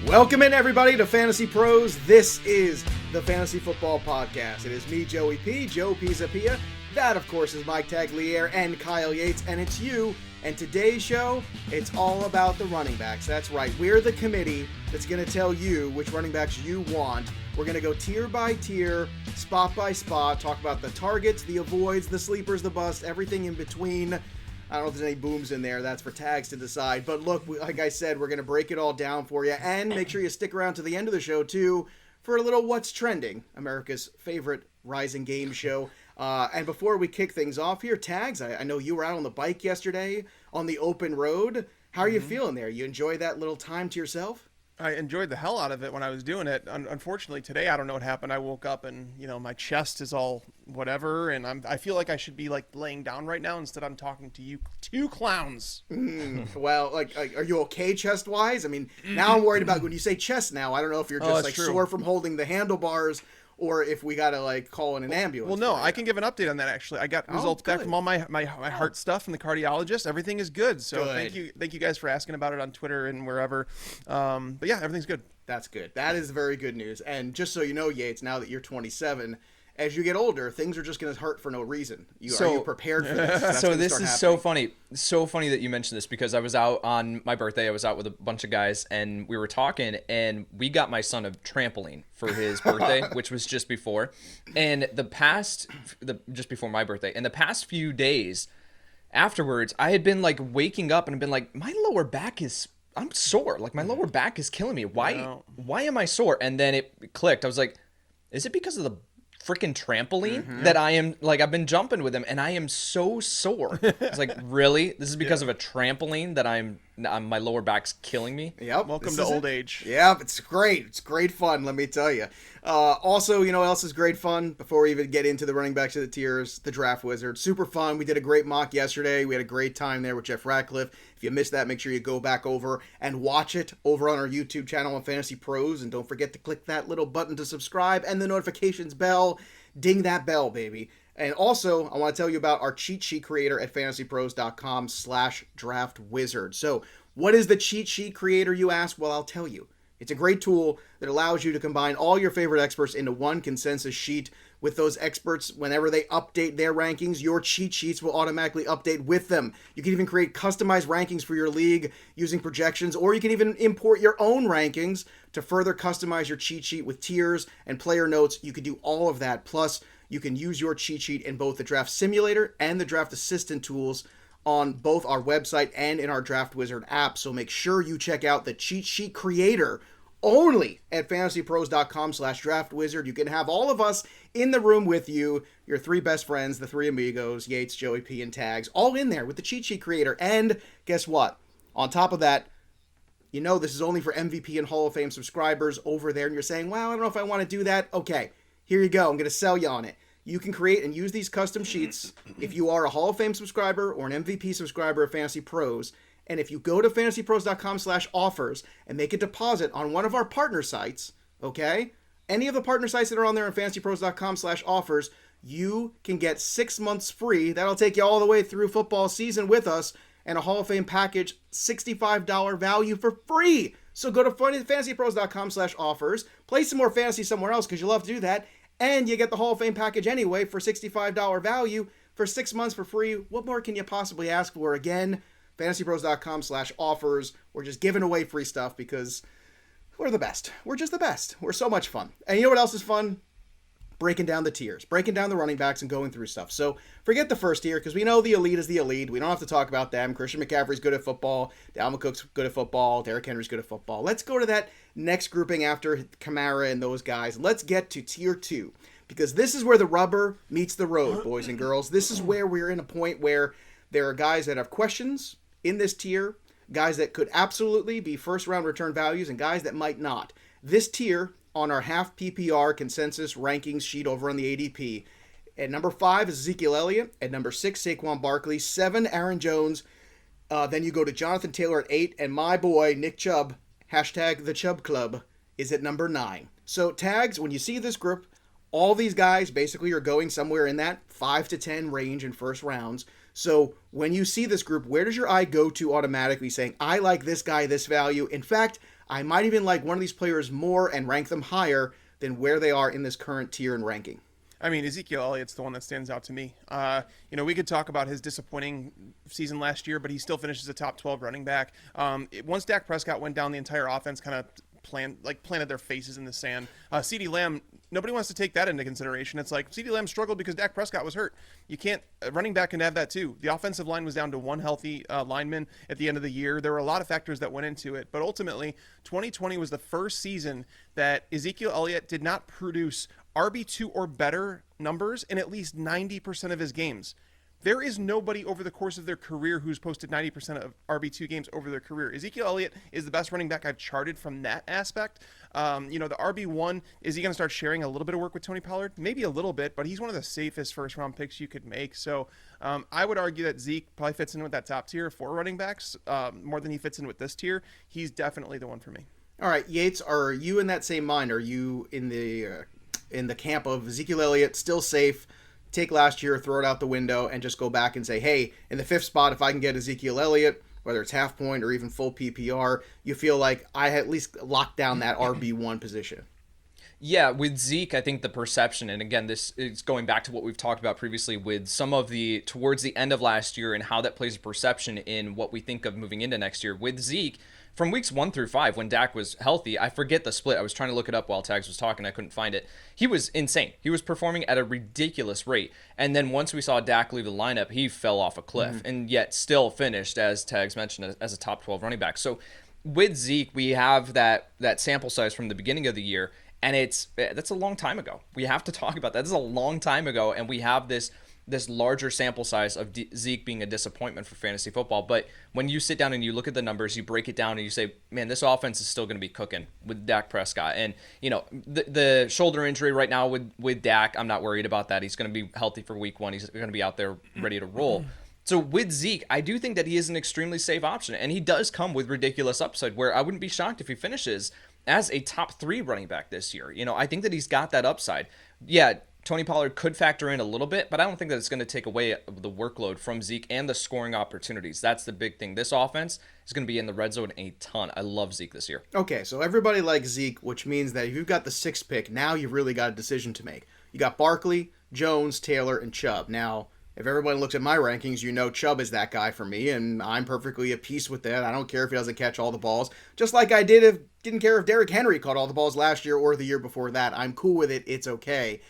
Welcome in, everybody, to Fantasy Pros. This is the Fantasy Football Podcast. It is me, Joey P, Joe Pizzapia. That, of course, is Mike Tagliere and Kyle Yates, and it's you. And today's show, it's all about the running backs. That's right. We're the committee that's going to tell you which running backs you want. We're going to go tier by tier, spot by spot, talk about the targets, the avoids, the sleepers, the busts, everything in between. I don't know if there's any booms in there. That's for tags to decide. But look, like I said, we're going to break it all down for you. And make sure you stick around to the end of the show, too, for a little What's Trending, America's favorite rising game show. And before we kick things off here, Tags, I know you were out on the bike yesterday on the open road. How are you feeling there? You enjoy that little time to yourself? I enjoyed the hell out of it when I was doing it. Unfortunately, today, I don't know what happened. I woke up and, my chest is all whatever, and I feel like I should be, laying down right now. Instead, I'm talking to you two clowns. Well, are you okay chest-wise? I mean, now I'm worried about when you say chest now. I don't know if you're just, sore from holding the handlebars or if we got to, call in an ambulance. Well, no, I can give an update on that, actually. I got results back from all my heart stuff and the cardiologist. Everything is good. So thank you guys for asking about it on Twitter and wherever. But yeah, everything's good. That's good. That is very good news. And just so you know, Yates, now that you're 27, as you get older, things are just going to hurt for no reason. Are you prepared for this? So this is so funny. So funny that you mentioned this because I was out on my birthday. I was out with a bunch of guys and we were talking and we got my son a trampoline for his birthday, which was just before. And just before my birthday. And the past few days afterwards, I had been waking up and been my lower back I'm sore. My lower back is killing me. Why am I sore? And then it clicked. I was like, is it because of the freaking trampoline that I am I've been jumping with him and I am so sore. It's really? This is because of a trampoline that my lower back's killing me? Yep. Welcome to old age. Yeah, it's great. It's great fun, let me tell you. Also, you know what else is great fun? Before we even get into the running backs of the tiers, the Draft Wizard. Super fun. We did a great mock yesterday. We had a great time there with Jeff Ratcliffe. If you missed that, make sure you go back over and watch it over on our YouTube channel on Fantasy Pros. And don't forget to click that little button to subscribe and the notifications bell. Ding that bell, baby. And also, I want to tell you about our cheat sheet creator at fantasypros.com/draftwizard. So, what is the cheat sheet creator, you ask? Well, I'll tell you. It's a great tool that allows you to combine all your favorite experts into one consensus sheet. With those experts, whenever they update their rankings, your cheat sheets will automatically update with them. You can even create customized rankings for your league using projections, or you can even import your own rankings to further customize your cheat sheet with tiers and player notes. You can do all of that. Plus, you can use your cheat sheet in both the Draft Simulator and the Draft Assistant tools on both our website and in our Draft Wizard app. So make sure you check out the cheat sheet creator only at fantasypros.com/draftwizard. You can have all of us in the room with you, your three best friends, the three amigos, Yates, Joey P, and Tags, all in there with the cheat sheet creator. And guess what? On top of that, this is only for MVP and Hall of Fame subscribers over there, and you're saying, well, I don't know if I want to do that. Okay, here you go. I'm going to sell you on it. You can create and use these custom sheets if you are a Hall of Fame subscriber or an MVP subscriber of Fantasy Pros. And if you go to fantasypros.com/offers and make a deposit on one of our partner sites, okay, any of the partner sites that are on there on fantasypros.com/offers, you can get 6 months free. That'll take you all the way through football season with us, and a Hall of Fame package, $65 value for free. So go to fantasypros.com/offers, play some more fantasy somewhere else because you love to do that, and you get the Hall of Fame package anyway for $65 value for 6 months for free. What more can you possibly ask for? Again, fantasypros.com/offers. We're just giving away free stuff because we're the best. We're just the best. We're so much fun. And you know what else is fun? Breaking down the tiers, breaking down the running backs and going through stuff. So forget the first tier because we know the elite is the elite. We don't have to talk about them. Christian McCaffrey's good at football. Dalvin Cook's good at football. Derrick Henry's good at football. Let's go to that next grouping after Kamara and those guys. Let's get to tier 2 because this is where the rubber meets the road, boys and girls. This is where we're in a point where there are guys that have questions in this tier, guys that could absolutely be first-round return values, and guys that might not. This tier on our half PPR consensus rankings sheet over on the ADP. At number 5 is Ezekiel Elliott. At number 6, Saquon Barkley. 7, Aaron Jones. Then you go to Jonathan Taylor at 8, and my boy, Nick Chubb, hashtag the Chubb Club, is at number 9. So, Tags, when you see this group, all these guys basically are going somewhere in that 5 to 10 range in first rounds. So when you see this group, where does your eye go to automatically saying, I like this guy, this value? In fact, I might even like one of these players more and rank them higher than where they are in this current tier and ranking. I mean, Ezekiel Elliott's the one that stands out to me. We could talk about his disappointing season last year, but he still finishes a top 12 running back. Once Dak Prescott went down, the entire offense kind of planted their faces in the sand. CeeDee Lamb, nobody wants to take that into consideration. It's like CeeDee Lamb struggled because Dak Prescott was hurt. You can't, running back can have that too. The offensive line was down to one healthy lineman at the end of the year. There were a lot of factors that went into it, but ultimately 2020 was the first season that Ezekiel Elliott did not produce RB2 or better numbers in at least 90% of his games. There is nobody over the course of their career who's posted 90% of RB2 games over their career. Ezekiel Elliott is the best running back I've charted from that aspect. The RB1, is he going to start sharing a little bit of work with Tony Pollard? Maybe a little bit, but he's one of the safest first-round picks you could make. So I would argue that Zeke probably fits in with that top tier for running backs more than he fits in with this tier. He's definitely the one for me. All right, Yates, are you in that same mind? Are you in the camp of Ezekiel Elliott, still safe, take last year, throw it out the window, and just go back and say, hey, in the 5th spot, if I can get Ezekiel Elliott, whether it's half point or even full PPR, you feel like I at least locked down that RB1 position? Yeah, with Zeke, I think the perception, and again, this is going back to what we've talked about previously with some of towards the end of last year and how that plays a perception in what we think of moving into next year. With Zeke, from weeks 1 through 5, when Dak was healthy, I forget the split. I was trying to look it up while Tags was talking. I couldn't find it. He was insane. He was performing at a ridiculous rate. And then once we saw Dak leave the lineup, he fell off a cliff and yet still finished, as Tags mentioned, as a top 12 running back. So with Zeke, we have that sample size from the beginning of the year, and that's a long time ago. We have to talk about that. This is a long time ago, and we have this larger sample size of Zeke being a disappointment for fantasy football. But when you sit down and you look at the numbers, you break it down and you say, man, this offense is still going to be cooking with Dak Prescott. And, the shoulder injury right now with Dak, I'm not worried about that. He's going to be healthy for week 1. He's going to be out there ready to roll. So with Zeke, I do think that he is an extremely safe option. And he does come with ridiculous upside where I wouldn't be shocked if he finishes as a top 3 running back this year. I think that he's got that upside. Yeah, Tony Pollard could factor in a little bit, but I don't think that it's going to take away the workload from Zeke and the scoring opportunities. That's the big thing. This offense is going to be in the red zone a ton. I love Zeke this year. Okay, so everybody likes Zeke, which means that if you've got the 6th pick, now you've really got a decision to make. You got Barkley, Jones, Taylor, and Chubb. Now, if everybody looks at my rankings, Chubb is that guy for me, and I'm perfectly at peace with that. I don't care if he doesn't catch all the balls. Just like I didn't care if Derrick Henry caught all the balls last year or the year before that. I'm cool with it. It's okay.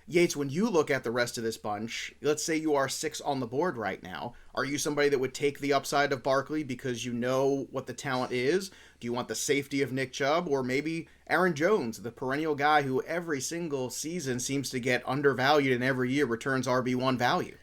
Yates, when you look at the rest of this bunch, let's say you are 6 on the board right now. Are you somebody that would take the upside of Barkley because you know what the talent is? Do you want the safety of Nick Chubb? Or maybe Aaron Jones, the perennial guy who every single season seems to get undervalued and every year returns RB1 value?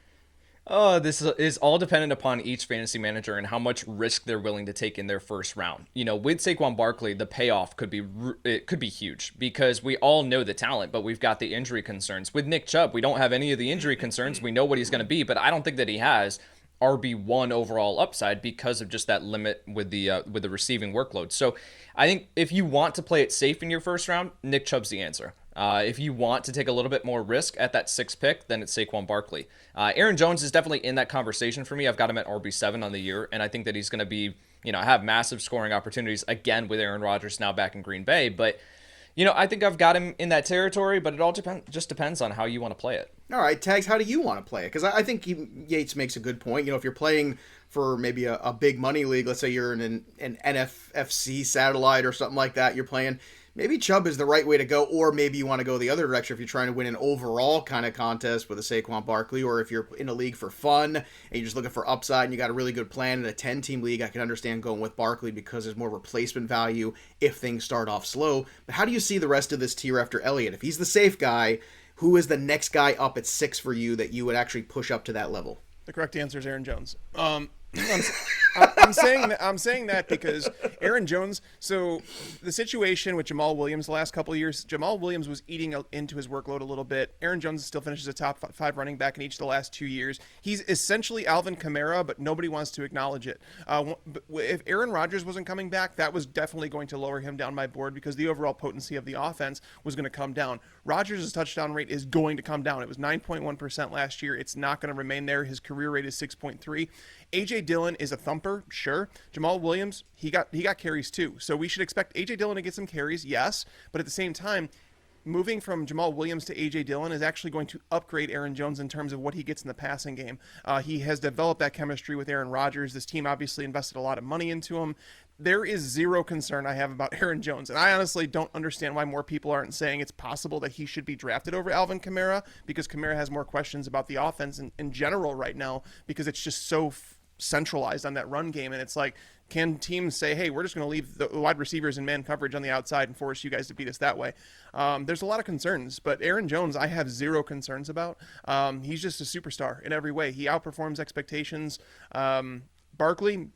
Oh, this is all dependent upon each fantasy manager and how much risk they're willing to take in their first round. With Saquon Barkley, the payoff could be huge because we all know the talent, but we've got the injury concerns. With Nick Chubb, we don't have any of the injury concerns. We know what he's going to be, but I don't think that he has RB1 overall upside because of just that limit with the receiving workload. So I think if you want to play it safe in your first round, Nick Chubb's the answer. If you want to take a little bit more risk at that 6th pick, then it's Saquon Barkley. Aaron Jones is definitely in that conversation for me. I've got him at RB7 on the year, and I think that he's going to be, have massive scoring opportunities again with Aaron Rodgers now back in Green Bay. But, I think I've got him in that territory, but it all just depends on how you want to play it. All right, Tags, how do you want to play it? Because I think Yates makes a good point. If you're playing for maybe a big money league, let's say you're in an NFFC satellite or something like that, you're playing, maybe Chubb is the right way to go, or maybe you want to go the other direction if you're trying to win an overall kind of contest with a Saquon Barkley, or if you're in a league for fun and you're just looking for upside and you got a really good plan in a 10-team league, I can understand going with Barkley because there's more replacement value if things start off slow. But how do you see the rest of this tier after Elliott? If he's the safe guy, who is the next guy up at 6 for you that you would actually push up to that level? The correct answer is Aaron Jones. I'm saying that because Aaron Jones. So the situation with Jamaal Williams the last couple of years, Jamaal Williams was eating into his workload a little bit. Aaron Jones still finishes a top 5 running back in each of the last 2 years. He's essentially Alvin Kamara, but nobody wants to acknowledge it. If Aaron Rodgers wasn't coming back, that was definitely going to lower him down my board because the overall potency of the offense was going to come down. Rodgers' touchdown rate is going to come down. It was 9.1% last year. It's not going to remain there. His career rate is 6.3. AJ Dillon is a thumper, sure. Jamaal Williams, he got carries too. So we should expect AJ Dillon to get some carries, yes. But at the same time, moving from Jamaal Williams to AJ Dillon is actually going to upgrade Aaron Jones in terms of what he gets in the passing game. He has developed that chemistry with Aaron Rodgers. This team obviously invested a lot of money into him. There is zero concern I have about Aaron Jones. And I honestly don't understand why more people aren't saying it's possible that he should be drafted over Alvin Kamara, because Kamara has more questions about the offense in general right now, because it's just so centralized on that run game. And it's like, can teams say, hey, we're just going to leave the wide receivers in man coverage on the outside and force you guys to beat us that way? There's a lot of concerns, but Aaron Jones, I have zero concerns about. He's just a superstar in every way. He outperforms expectations. Barkley,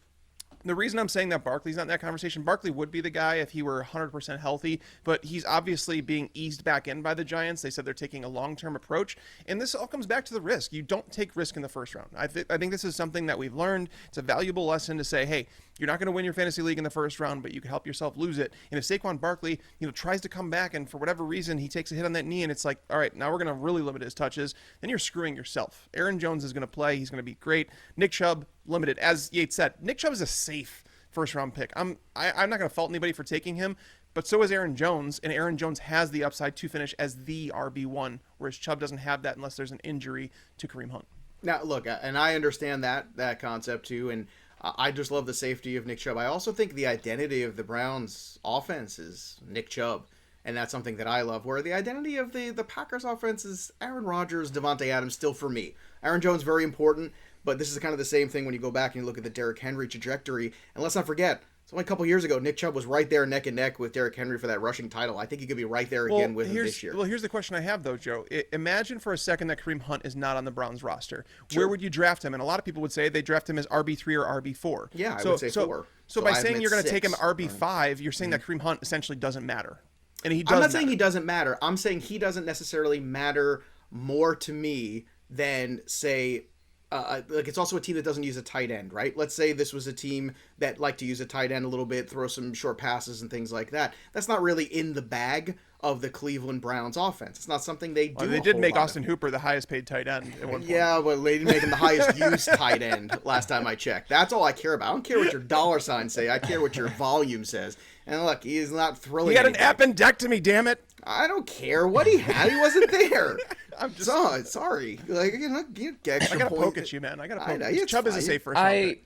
the reason I'm saying that Barkley's not in that conversation, Barkley would be the guy if he were 100% healthy, but he's obviously being eased back in by the Giants. They said they're taking a long-term approach, and this all comes back to the risk. You don't take risk in the first round. I think this is something that we've learned. It's a valuable lesson to say, hey, you're not going to win your fantasy league in the first round, but you can help yourself lose it. And if Saquon Barkley, tries to come back and for whatever reason he takes a hit on that knee and it's like, all right, now we're going to really limit his touches, then you're screwing yourself. Aaron Jones is going to play. He's going to be great. Nick Chubb, limited. As Yates said, Nick Chubb is a safe first-round pick. I'm not going to fault anybody for taking him, but so is Aaron Jones, and Aaron Jones has the upside to finish as the RB1, whereas Chubb doesn't have that unless there's an injury to Kareem Hunt. Now, look, and I understand that concept too, and I just love the safety of Nick Chubb. I also think the identity of the Browns' offense is Nick Chubb, and that's something that I love, where the identity of the Packers' offense is Aaron Rodgers, Devontae Adams, still for me. Aaron Jones, very important, but this is kind of the same thing when you go back and you look at the Derrick Henry trajectory. And let's not forget, it's only a couple years ago, Nick Chubb was right there neck and neck with Derrick Henry for that rushing title. I think he could be right there again with him this year. Well, here's the question I have, though, Joe. Imagine for a second that Kareem Hunt is not on the Browns roster. Sure. Where would you draft him? And a lot of people would say they draft him as RB3 or RB4. Yeah, I would say 4. So by saying you're going to take him RB5, you're saying that Kareem Hunt essentially doesn't matter. And he doesn't. I'm not saying he doesn't matter. I'm saying he doesn't necessarily matter more to me than, say, it's also a team that doesn't use a tight end, right? Let's say this was a team that liked to use a tight end a little bit, throw some short passes and things like that. That's not really in the bag of the Cleveland Browns offense. It's not something they do. Well, they did make Austin Hooper the highest paid tight end at one point. Yeah, but they didn't make him the highest used tight end last time I checked. That's all I care about. I don't care what your dollar signs say. I care what your volume says. And look, he is not thrilling. He had anything. an appendectomy, damn it. I don't care what he had. He wasn't there. I'm just sorry. Like, I gotta poke at you, man. I gotta poke at you. Chubb is a safe first round pick.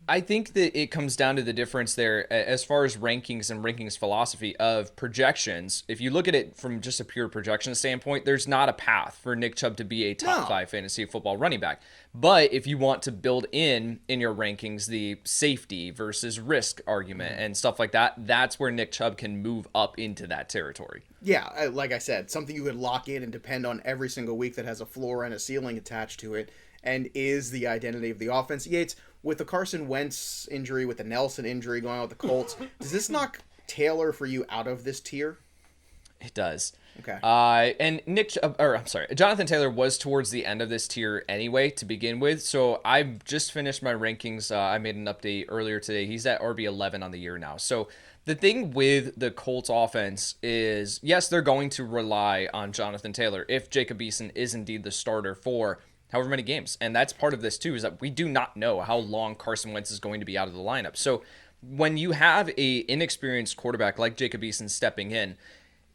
I think that it comes down to the difference there as far as rankings and rankings philosophy of projections. If you look at it from just a pure projection standpoint, there's not a path for Nick Chubb to be a top 5 fantasy football running back. But if you want to build in your rankings the safety versus risk argument and stuff like that, that's where Nick Chubb can move up into that territory. Yeah, like I said, something you could lock in and depend on every single week that has a floor and a ceiling attached to it and is the identity of the offense. Yates, with the Carson Wentz injury, with the Nelson injury going on with the Colts, does this knock Taylor for you out of this tier? It does. Okay. And Jonathan Taylor was towards the end of this tier anyway to begin with. So I just finished my rankings. I made an update earlier today. He's at RB11 on the year now. So the thing with the Colts offense is, yes, they're going to rely on Jonathan Taylor if Jacob Eason is indeed the starter for however many games. And that's part of this too, is that we do not know how long Carson Wentz is going to be out of the lineup. So when you have a inexperienced quarterback like Jacob Eason stepping in,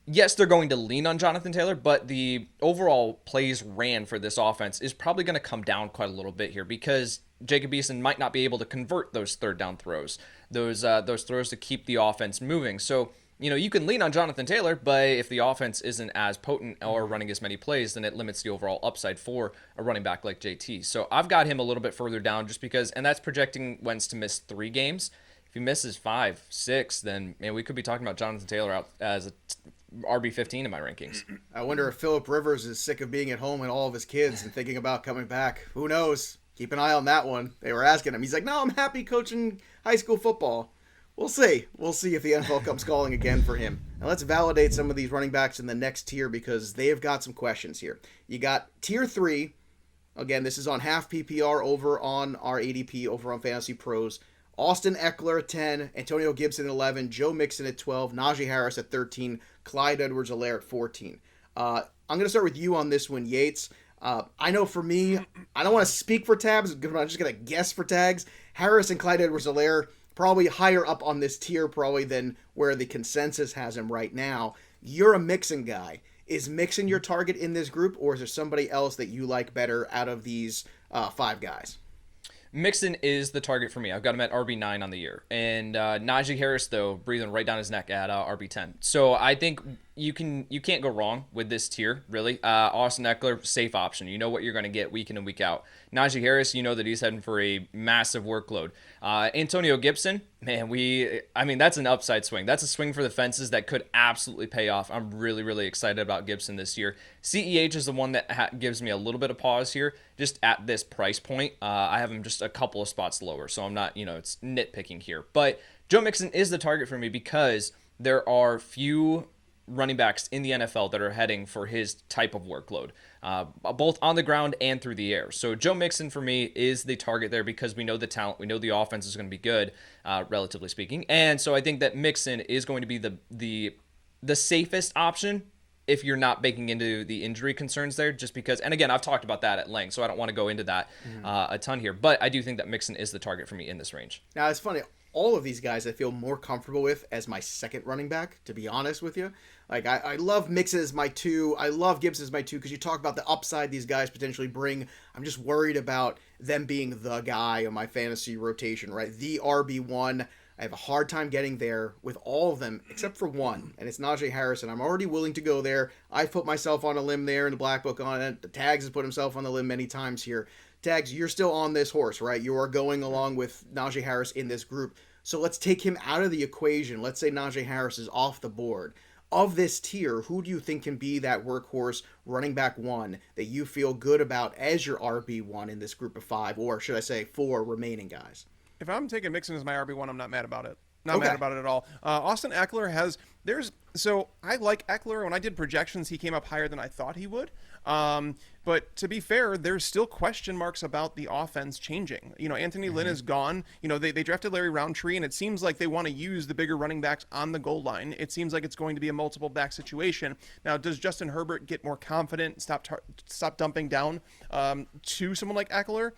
yes, they're going to lean on Jonathan Taylor, but the overall plays ran for this offense is probably going to come down quite a little bit here because Jacob Eason might not be able to convert those third down throws, those throws to keep the offense moving. So, you can lean on Jonathan Taylor, but if the offense isn't as potent or running as many plays, then it limits the overall upside for a running back like JT. So I've got him a little bit further down just because, and that's projecting Wentz to miss 3 games. If he misses 5, 6, then we could be talking about Jonathan Taylor out as a RB15 in my rankings. I wonder if Phillip Rivers is sick of being at home and all of his kids and thinking about coming back. Who knows? Keep an eye on that one. They were asking him. He's like, no, I'm happy coaching high school football. We'll see. We'll see if the NFL comes calling again for him. Now let's validate some of these running backs in the next tier because they have got some questions here. You got tier 3. Again, this is on half PPR over on our ADP over on Fantasy Pros. Austin Ekeler at 10, Antonio Gibson at 11, Joe Mixon at 12, Najee Harris at 13, Clyde Edwards-Helaire at 14. I'm going to start with you on this one, Yates. I know for me, I don't want to speak for Tabs, but I'm just going to guess for Tags. Harris and Clyde Edwards-Helaire probably higher up on this tier probably than where the consensus has him right now. You're a Mixon guy. Is Mixon your target in this group, or is there somebody else that you like better out of these 5 guys? Mixon is the target for me. I've got him at RB9 on the year. And Najee Harris, though, breathing right down his neck at RB10. So I think you can't go wrong with this tier, really. Austin Ekeler, safe option. You know what you're going to get week in and week out. Najee Harris, you know that he's heading for a massive workload. Antonio Gibson, man, that's an upside swing. That's a swing for the fences that could absolutely pay off. I'm really, really excited about Gibson this year. CEH is the one that gives me a little bit of pause here, just at this price point. I have him just a couple of spots lower, so I'm not, it's nitpicking here. But Joe Mixon is the target for me because there are few running backs in the NFL that are heading for his type of workload, both on the ground and through the air. So Joe Mixon for me is the target there because we know the talent, we know the offense is going to be good, relatively speaking, and so I think that Mixon is going to be the safest option if you're not baking into the injury concerns there, just because, and again, I've talked about that at length, so I don't want to go into that a ton here, but I do think that Mixon is the target for me in this range. Now, it's funny. All of these guys I feel more comfortable with as my second running back, to be honest with you. Like, I love Mixon as my 2. I love Gibson as my 2 because you talk about the upside these guys potentially bring. I'm just worried about them being the guy in my fantasy rotation, right? The RB1. I have a hard time getting there with all of them except for one, and it's Najee Harris, and I'm already willing to go there. I've put myself on a limb there in the Black Book on it. The Tags has put himself on the limb many times here. Tags, you're still on this horse, right? You are going along with Najee Harris in this group. So let's take him out of the equation. Let's say Najee Harris is off the board. Of this tier, who do you think can be that workhorse running back 1 that you feel good about as your RB1 in this group of 5, or should I say 4 remaining guys? If I'm taking Mixon as my RB1, I'm not mad about it. Mad about it at all. Austin Ekeler so I like Ekeler. When I did projections, he came up higher than I thought he would. But to be fair, there's still question marks about the offense changing. Anthony Lynn is gone. They drafted Larry Roundtree, and it seems like they want to use the bigger running backs on the goal line. It seems like it's going to be a multiple back situation. Now, does Justin Herbert get more confident, stop dumping down to someone like Ekeler?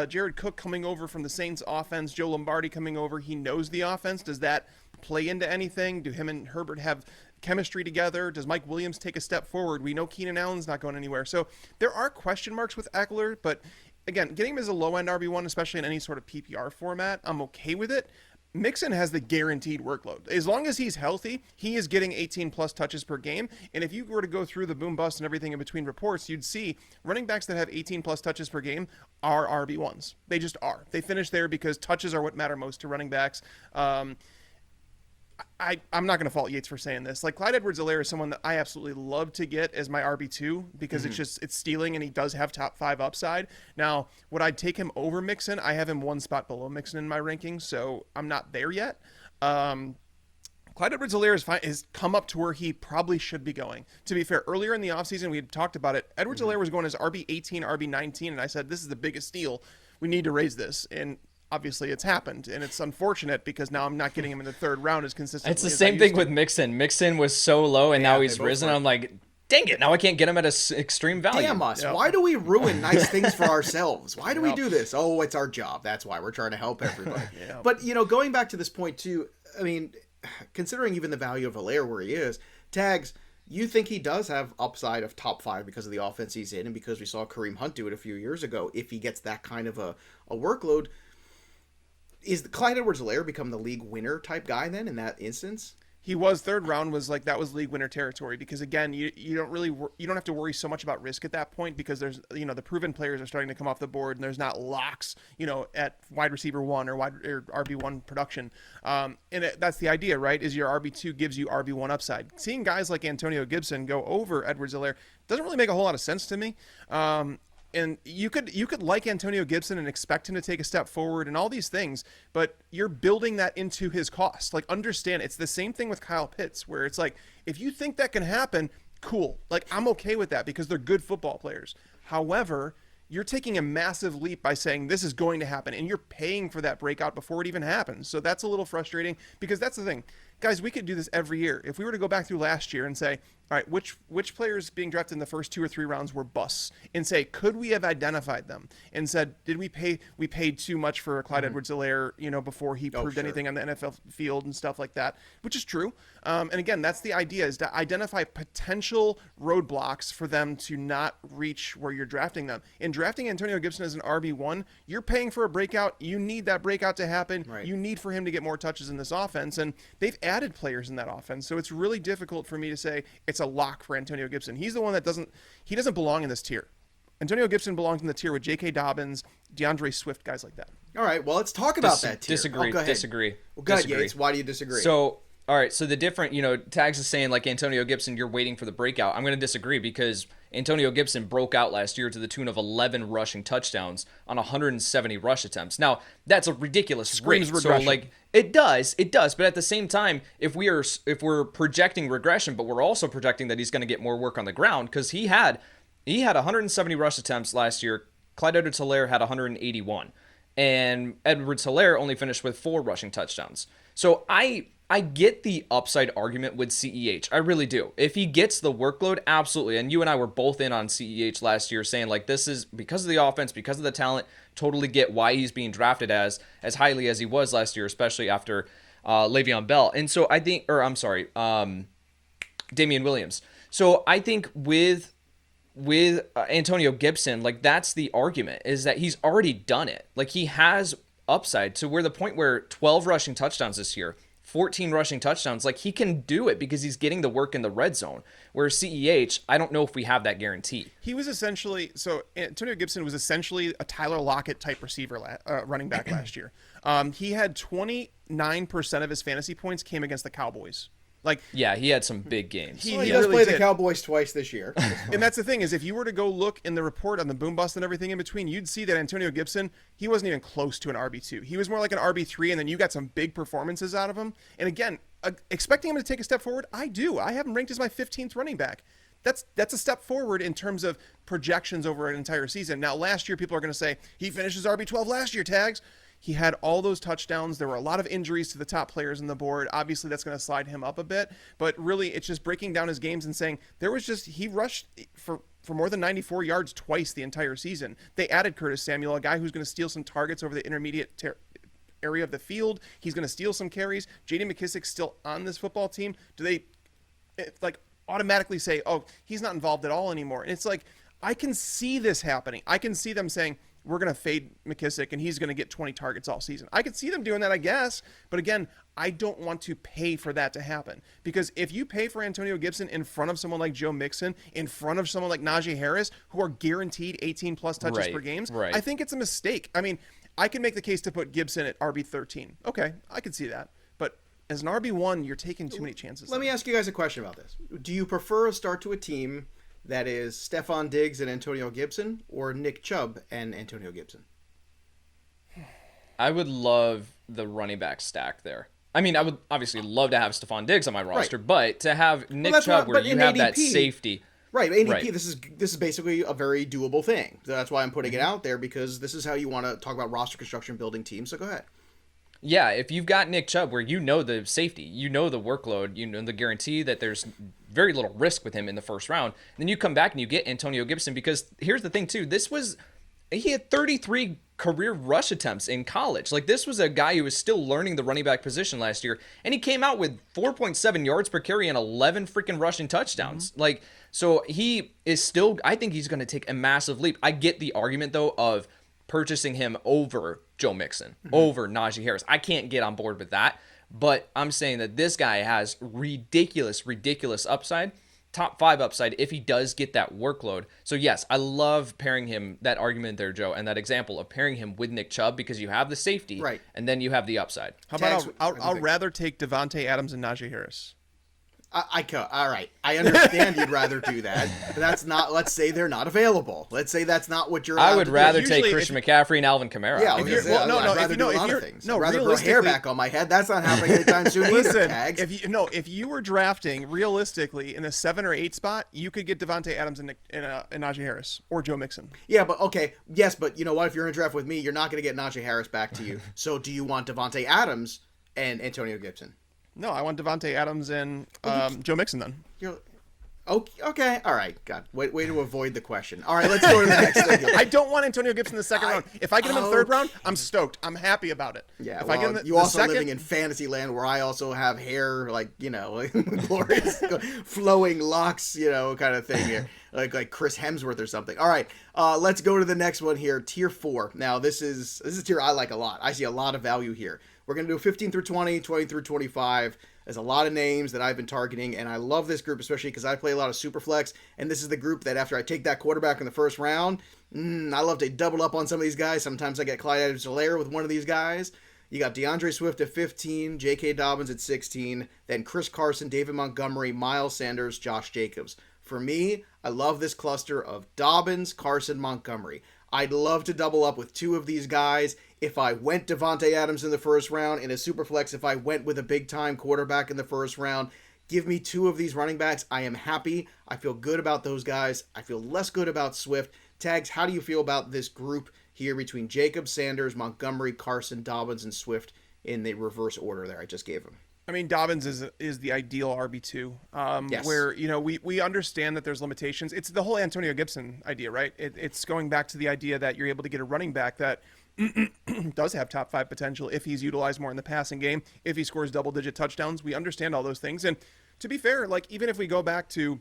Jared Cook coming over from the Saints offense, Joe Lombardi coming over, he knows the offense. Does that play into anything? Do him and Herbert have chemistry together? Does Mike Williams take a step forward? We know Keenan Allen's not going anywhere. So there are question marks with Ekeler, but again, getting him as a low-end RB1, especially in any sort of PPR format, I'm okay with it. Mixon has the guaranteed workload. As long as he's healthy, he is getting 18-plus touches per game. And if you were to go through the boom-bust and everything in between reports, you'd see running backs that have 18-plus touches per game are RB1s. They just are. They finish there because touches are what matter most to running backs. I'm not going to fault Yates for saying this. Like, Clyde Edwards-Helaire is someone that I absolutely love to get as my RB2 because it's stealing and he does have top 5 upside. Now, would I take him over Mixon? I have him 1 spot below Mixon in my rankings, so I'm not there yet. Clyde Edwards-Helaire has come up to where he probably should be going. To be fair, earlier in the offseason, we had talked about it. Edwards-Helaire was going as RB18, RB19, and I said, this is the biggest steal. We need to raise this. And obviously it's happened, and it's unfortunate because now I'm not getting him in the 3rd round as consistently. It's the same thing with Mixon. Mixon was so low, and now he's risen. I'm like, dang it, now I can't get him at an extreme value. Damn us. Yep. Why do we ruin nice things for ourselves? Why do we do this? Oh, it's our job. That's why we're trying to help everybody. Yep. But, going back to this point too, I mean, considering even the value of Helaire where he is, Tags, you think he does have upside of top 5 because of the offense he's in and because we saw Kareem Hunt do it a few years ago if he gets that kind of a workload. Is Clyde Edwards-Helaire become the league winner type guy then in that instance? He was 3rd round that was league winner territory because again you don't have to worry so much about risk at that point because there's the proven players are starting to come off the board and there's not locks at wide receiver 1 or RB1 production that's the idea, right? Is your RB2 gives you RB1 upside. Seeing guys like Antonio Gibson go over Edwards-Helaire doesn't really make a whole lot of sense to me. And you could like Antonio Gibson and expect him to take a step forward and all these things, but you're building that into his cost. Like, understand, it's the same thing with Kyle Pitts, where it's like, if you think that can happen, cool. Like, I'm okay with that because they're good football players. However, you're taking a massive leap by saying this is going to happen, and you're paying for that breakout before it even happens. So that's a little frustrating because that's the thing. Guys, we could do this every year. If we were to go back through last year and say, all right, which players being drafted in the first 2 or 3 rounds were busts, and say, could we have identified them and said, did we paid too much for Clyde Edwards-Helaire, before he proved anything on the NFL field and stuff like that, which is true. And again, that's the idea, is to identify potential roadblocks for them to not reach where you're drafting them. In drafting Antonio Gibson as an RB1, you're paying for a breakout. You need that breakout to happen. Right. You need for him to get more touches in this offense, and they've added players in that offense. So it's really difficult for me to say it's a lock for Antonio Gibson. He's the one that doesn't belong in this tier. Antonio Gibson belongs in the tier with J.K. Dobbins, DeAndre Swift, guys like that. All right, well, let's talk about that tier. Disagree. Go ahead. Disagree. Well, go ahead, disagree. Yates. Why do you disagree? So, all right, so the different, Tags is saying like Antonio Gibson, you're waiting for the breakout. I'm going to disagree because Antonio Gibson broke out last year to the tune of 11 rushing touchdowns on 170 rush attempts. Now, that's a ridiculous rate. Regression. So, like, it does. But at the same time, if we're projecting regression, but we're also projecting that he's going to get more work on the ground because he had 170 rush attempts last year. Clyde Edwards-Helaire had 181. And Edwards-Helaire only finished with 4 rushing touchdowns. So I get the upside argument with CEH. I really do. If he gets the workload, absolutely. And you and I were both in on CEH last year saying like this is because of the offense, because of the talent, totally get why he's being drafted as highly as he was last year, especially after Le'Veon Bell. And so I think, Damien Williams. So I think with Antonio Gibson, like that's the argument, is that he's already done it. Like he has upside to where the point where 12 rushing touchdowns this year, 14 rushing touchdowns, like he can do it because he's getting the work in the red zone. Whereas CEH, I don't know if we have that guarantee. He was Antonio Gibson was essentially a Tyler Lockett type receiver, running back last year. He had 29% of his fantasy points came against the Cowboys. Yeah, he had some big games. He does play the Cowboys twice this year. And that's the thing, is if you were to go look in the report on the boom bust and everything in between, you'd see that Antonio Gibson, he wasn't even close to an RB2. He was more like an RB3, and then you got some big performances out of him. And again, expecting him to take a step forward, I do. I have him ranked as my 15th running back. That's a step forward in terms of projections over an entire season. Now, last year, people are going to say, he finished his RB12 last year, Tags. He had all those touchdowns. There were a lot of injuries to the top players on the board. Obviously, that's going to slide him up a bit. But really, it's just breaking down his games and saying he rushed for more than 94 yards twice the entire season. They added Curtis Samuel, a guy who's going to steal some targets over the intermediate area of the field. He's going to steal some carries. J.D. McKissick's still on this football team. Do they automatically say, oh, he's not involved at all anymore? And it's like, I can see this happening. I can see them saying, we're going to fade McKissick and he's going to get 20 targets all season. I could see them doing that, I guess. But again, I don't want to pay for that to happen. Because if you pay for Antonio Gibson in front of someone like Joe Mixon, in front of someone like Najee Harris, who are guaranteed 18-plus touches per game, I think it's a mistake. I mean, I can make the case to put Gibson at RB13. Okay, I could see that. But as an RB1, you're taking too many chances. Let me ask you guys a question about this. Do you prefer a start to a team that is Stephon Diggs and Antonio Gibson, or Nick Chubb and Antonio Gibson? I would love the running back stack there. I mean, I would obviously love to have Stephon Diggs on my roster, but to have Nick Chubb where you have ADP, that safety. Right, ADP, this is basically a very doable thing. So that's why I'm putting it out there, because this is how you want to talk about roster construction, building teams, so go ahead. Yeah, if you've got Nick Chubb where you know the safety, you know the workload, you know the guarantee that there's very little risk with him in the first round, then you come back and you get Antonio Gibson, because here's the thing too, he had 33 career rush attempts in college. Like, this was a guy who was still learning the running back position last year, and he came out with 4.7 yards per carry and 11 freaking rushing touchdowns. Mm-hmm. Like, so he is still, I think he's going to take a massive leap. I get the argument though of purchasing him over Joe Mixon, over Najee Harris. I can't get on board with that, but I'm saying that this guy has ridiculous upside, top 5 upside if he does get that workload. So yes, I love pairing him, that argument there, Joe, and that example of pairing him with Nick Chubb, because you have the safety, right, and then you have the upside. How about I'll rather take Davante Adams and Najee Harris. All right. I understand you'd rather do that, but that's not. Let's say they're not available. Let's say that's not what you're. I would rather take Christian McCaffrey and Alvin Kamara. Yeah, I'd rather do a lot of things. I'd rather grow hair back on my head. That's not happening anytime soon either. Tags. If you were drafting realistically in a 7 or 8 spot, you could get Davante Adams and Najee Harris or Joe Mixon. Yeah, but okay, yes, but you know what? If you're in a draft with me, you're not going to get Najee Harris back to you. So, do you want Davante Adams and Antonio Gibson? No, I want Davante Adams and Joe Mixon then. Okay. All right. God. Way to avoid the question. All right. Let's go to the next thing. I don't want Antonio Gibson in the second round. If I get him in the third round, I'm stoked. I'm happy about it. Yeah. If Well, I get him you also living in fantasy land where I also have hair, like, glorious flowing locks, kind of thing here. Like Chris Hemsworth or something. All right. Let's go to the next one here. Tier 4. Now, this is a tier I like a lot. I see a lot of value here. We're going to do 15 through 20, 20 through 25. There's a lot of names that I've been targeting, and I love this group, especially because I play a lot of Superflex, and this is the group that after I take that quarterback in the first round, I love to double up on some of these guys. Sometimes I get Clyde Edwards-Helaire with one of these guys. You got DeAndre Swift at 15, J.K. Dobbins at 16, then Chris Carson, David Montgomery, Miles Sanders, Josh Jacobs. For me, I love this cluster of Dobbins, Carson, Montgomery. I'd love to double up with two of these guys. If I went Devontae Adams in the first round, in a Superflex, if I went with a big-time quarterback in the first round, give me two of these running backs. I am happy. I feel good about those guys. I feel less good about Swift. Tags, how do you feel about this group here between Jacob, Sanders, Montgomery, Carson, Dobbins, and Swift in the reverse order there I just gave them? I mean, Dobbins is the ideal RB2, yes. where, we understand that there's limitations. It's the whole Antonio Gibson idea, right? It's going back to the idea that you're able to get a running back that does have top 5 potential if he's utilized more in the passing game, if he scores double-digit touchdowns. We understand all those things. And to be fair, like, even if we go back to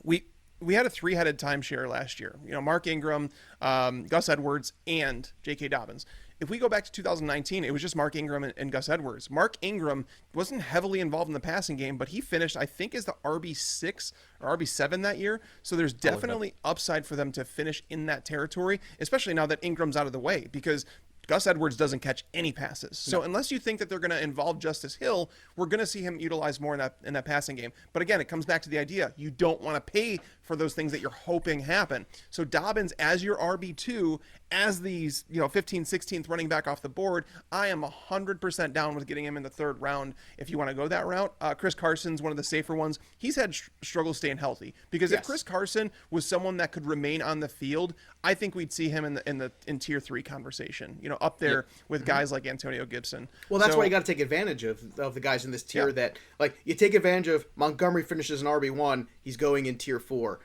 we had a 3-headed timeshare last year. Mark Ingram, Gus Edwards, and J.K. Dobbins. If we go back to 2019, it was just Mark Ingram and Gus Edwards. Mark Ingram wasn't heavily involved in the passing game, but he finished, I think, as the RB6 or RB7 that year. So there's definitely upside for them to finish in that territory, especially now that Ingram's out of the way, because Gus Edwards doesn't catch any passes. So unless you think that they're going to involve Justice Hill, we're going to see him utilized more in that passing game. But again, it comes back to the idea. You don't want to pay for those things that you're hoping happen. So Dobbins as your RB2, as these 15th, 16th running back off the board, I am 100% down with getting him in the third round if you want to go that route. Chris Carson's one of the safer ones. He's had struggles staying healthy, because if Chris Carson was someone that could remain on the field, I think we'd see him in tier 3 conversation, up there with guys like Antonio Gibson. Well, that's why you got to take advantage of the guys in this tier that, like, you take advantage of. Montgomery finishes an RB1, he's going in tier 4.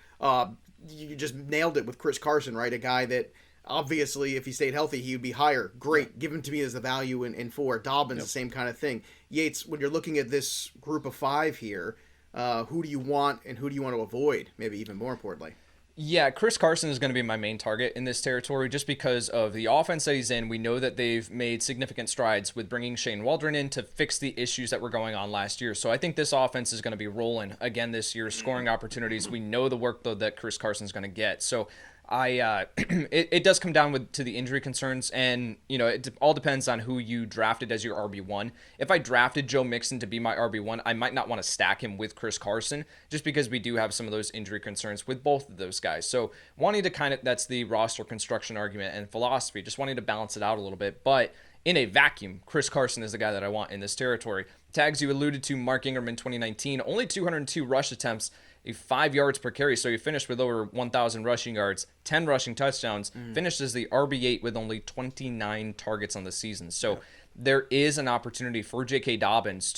You just nailed it with Chris Carson, right? A guy that obviously, if he stayed healthy, he would be higher. Great. Give him to me as the value in 4. Dobbins, the same kind of thing. Yates, when you're looking at this group of 5 here, who do you want and who do you want to avoid? Maybe even more importantly. Yeah, Chris Carson is going to be my main target in this territory just because of the offense that he's in. We know that they've made significant strides with bringing Shane Waldron in to fix the issues that were going on last year. So I think this offense is going to be rolling again this year, scoring opportunities. We know the workload that Chris Carson is going to get. So it does come down to the injury concerns, and it all depends on who you drafted as your RB1. If I drafted Joe Mixon to be my RB1, I might not want to stack him with Chris Carson just because we do have some of those injury concerns with both of those guys. So wanting to that's the roster construction argument and philosophy, just wanting to balance it out a little bit. But in a vacuum, Chris Carson is the guy that I want in this territory. Tags, you alluded to Mark Ingram in 2019, only 202 rush attempts, 5 yards per carry, so he finished with over 1,000 rushing yards, 10 rushing touchdowns, finished as the RB8 with only 29 targets on the season. So there is an opportunity for J.K. Dobbins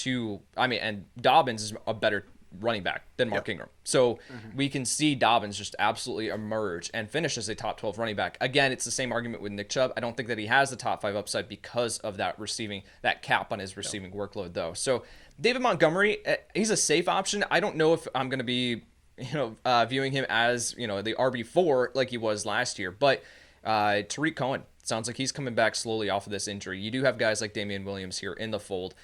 and Dobbins is a better running back than Mark Ingram. So we can see Dobbins just absolutely emerge and finish as a top 12 running back. Again, it's the same argument with Nick Chubb. I don't think that he has the top 5 upside because of that cap on his receiving workload, though. So David Montgomery, he's a safe option. I don't know if I'm going to be, viewing him as, the RB4 like he was last year. But Tariq Cohen, sounds like he's coming back slowly off of this injury. You do have guys like Damien Williams here in the fold,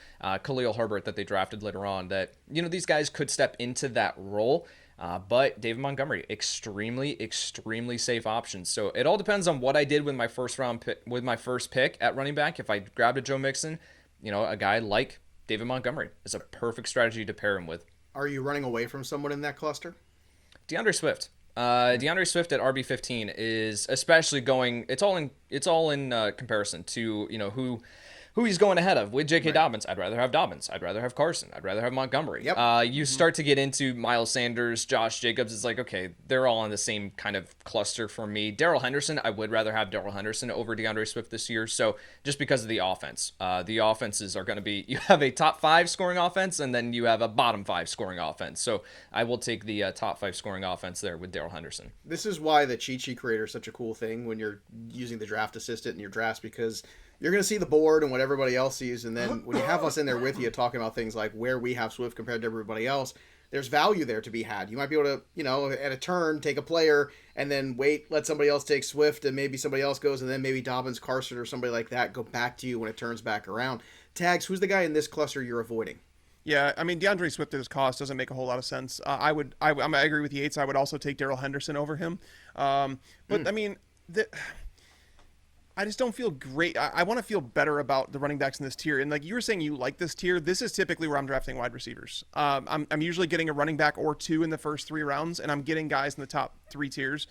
Khalil Herbert that they drafted later on that, these guys could step into that role. But David Montgomery, extremely, extremely safe option. So it all depends on what I did with my first pick at running back. If I grabbed a Joe Mixon, a guy like David Montgomery is a perfect strategy to pair him with. Are you running away from someone in that cluster? DeAndre Swift. DeAndre Swift at RB15 is especially going. It's all in comparison to who he's going ahead of. With J.K. Dobbins, I'd rather have Dobbins. I'd rather have Carson. I'd rather have Montgomery. Yep. You start to get into Miles Sanders, Josh Jacobs. It's like, okay, they're all on the same kind of cluster for me. Darrell Henderson, I would rather have Darrell Henderson over DeAndre Swift this year. So just because of the offense. The offenses are going to be, you have a top 5 scoring offense, and then you have a bottom 5 scoring offense. So I will take the top 5 scoring offense there with Darrell Henderson. This is why the cheat sheet creator is such a cool thing when you're using the draft assistant in your drafts, because you're going to see the board and what everybody else sees, and then when you have us in there with you talking about things like where we have Swift compared to everybody else, there's value there to be had. You might be able to, at a turn, take a player and then wait, let somebody else take Swift, and maybe somebody else goes, and then maybe Dobbins, Carson, or somebody like that go back to you when it turns back around. Tags, who's the guy in this cluster you're avoiding? Yeah, I mean, DeAndre Swift at his cost doesn't make a whole lot of sense. I agree with Yates. I would also take Darrell Henderson over him. I mean, I just don't feel great. I want to feel better about the running backs in this tier. And like you were saying, you like this tier. This is typically where I'm drafting wide receivers. I'm usually getting a running back or 2 in the first 3 rounds, and I'm getting guys in the top 3 tiers.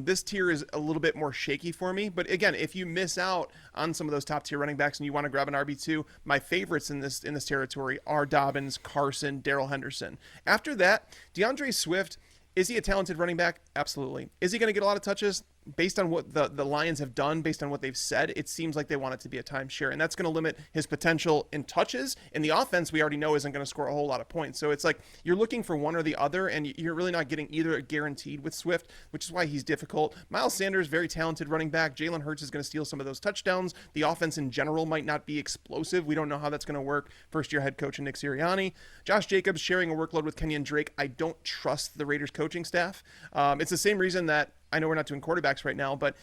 This tier is a little bit more shaky for me. But again, if you miss out on some of those top tier running backs and you want to grab an RB2, my favorites in this territory are Dobbins, Carson, Darrell Henderson. After that, DeAndre Swift. Is he a talented running back? Absolutely. Is he going to get a lot of touches? Based on what the Lions have done, based on what they've said, it seems like they want it to be a timeshare, and that's going to limit his potential in touches. And the offense, we already know, isn't going to score a whole lot of points. So it's like you're looking for one or the other, and you're really not getting either guaranteed with Swift, which is why he's difficult. Miles Sanders, very talented running back. Jalen Hurts is going to steal some of those touchdowns. The offense in general might not be explosive. We don't know how that's going to work. First-year head coach Nick Sirianni. Josh Jacobs sharing a workload with Kenyon Drake. I don't trust the Raiders coaching staff. It's the same reason that I know we're not doing quarterbacks right now, but,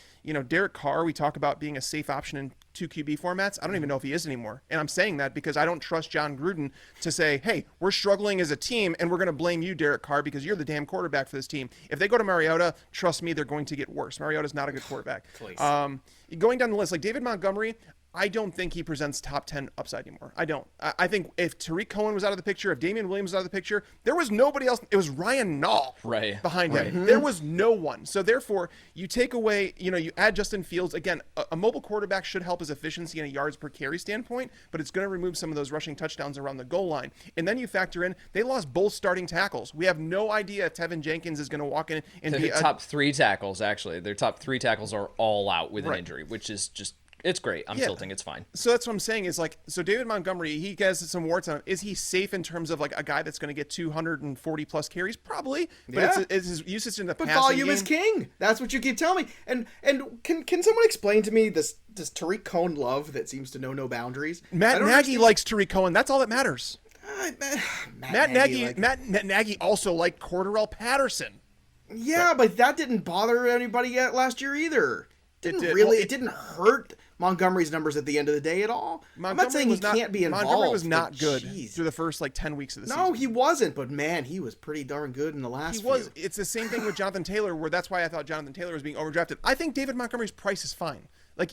Derek Carr, we talk about being a safe option in 2 QB formats. I don't even know if he is anymore. And I'm saying that because I don't trust John Gruden to say, hey, we're struggling as a team, and we're going to blame you, Derek Carr, because you're the damn quarterback for this team. If they go to Mariota, trust me, they're going to get worse. Mariota's not a good quarterback. Going down the list, like David Montgomery, I don't think he presents top 10 upside anymore. I don't. I think if Tariq Cohen was out of the picture, if Damien Williams was out of the picture, there was nobody else. It was Ryan Nall behind him. There was no one. So therefore, you take away, you add Justin Fields. Again, a mobile quarterback should help his efficiency and a yards per carry standpoint, but it's going to remove some of those rushing touchdowns around the goal line. And then you factor in, they lost both starting tackles. We have no idea if Tevin Jenkins is going to walk in and be top 3 tackles, actually. Their top 3 tackles are all out with an injury, which is just... It's great. I'm tilting. It's fine. So that's what I'm saying is so David Montgomery, he has some warts on him. Is he safe in terms of a guy that's going to get 240 plus carries? Probably. But it's his usage in the passing volume game. Is king. That's what you keep telling me. And can someone explain to me this Tariq Cohen love that seems to know no boundaries? Matt Nagy likes Tariq Cohen. That's all that matters. Matt Nagy also liked Cordarrelle Patterson. Yeah, but that didn't bother anybody yet last year either. It didn't hurt Montgomery's numbers at the end of the day at all. I'm not saying he can't be involved. Montgomery was not good through the first 10 weeks of the season. No, he wasn't. But man, he was pretty darn good in the last. He was. It's the same thing with Jonathan Taylor, where that's why I thought Jonathan Taylor was being overdrafted. I think David Montgomery's price is fine.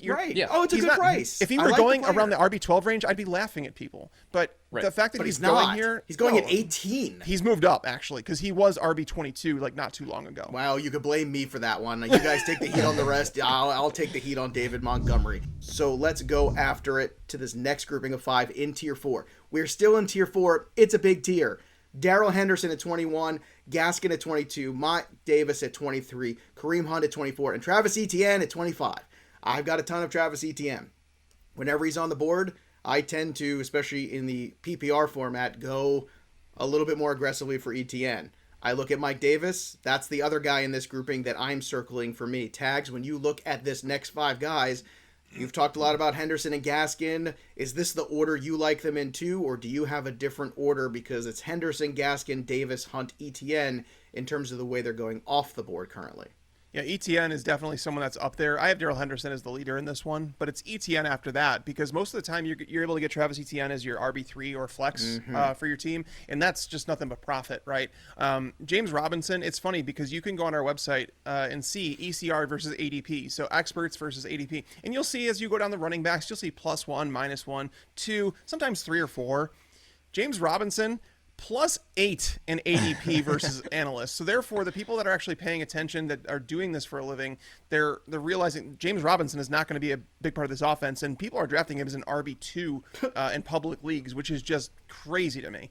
Right. Yeah. Oh, it's a good price. If he were going around the RB12 range, I'd be laughing at people. But the fact that he's going here... He's going at 18. He's moved up, actually, because he was RB22 not too long ago. Wow, you could blame me for that one. You guys take the heat on the rest. I'll take the heat on David Montgomery. So let's go after it to this next grouping of 5 in Tier 4. We're still in Tier 4. It's a big tier. Darrell Henderson at 21, Gaskin at 22, Mike Davis at 23, Kareem Hunt at 24, and Travis Etienne at 25. I've got a ton of Travis Etienne. Whenever he's on the board, I tend to, especially in the PPR format, go a little bit more aggressively for Etienne. I look at Mike Davis. That's the other guy in this grouping that I'm circling for me. Tags, when you look at this next 5 guys, you've talked a lot about Henderson and Gaskin. Is this the order you like them in too, or do you have a different order because it's Henderson, Gaskin, Davis, Hunt, Etienne in terms of the way they're going off the board currently? Yeah, Etienne is definitely someone that's up there. I have Darrell Henderson as the leader in this one, but it's Etienne after that because most of the time you're able to get Travis Etienne as your RB3 or flex for your team, and that's just nothing but profit, right? James Robinson, it's funny because you can go on our website and see ECR versus ADP, so experts versus ADP, and you'll see as you go down the running backs, you'll see +1, -1, 2, sometimes 3 or 4. James Robinson, +8 in ADP versus analysts. So therefore, the people that are actually paying attention, that are doing this for a living, they're realizing James Robinson is not going to be a big part of this offense, and people are drafting him as an RB2 in public leagues, which is just crazy to me.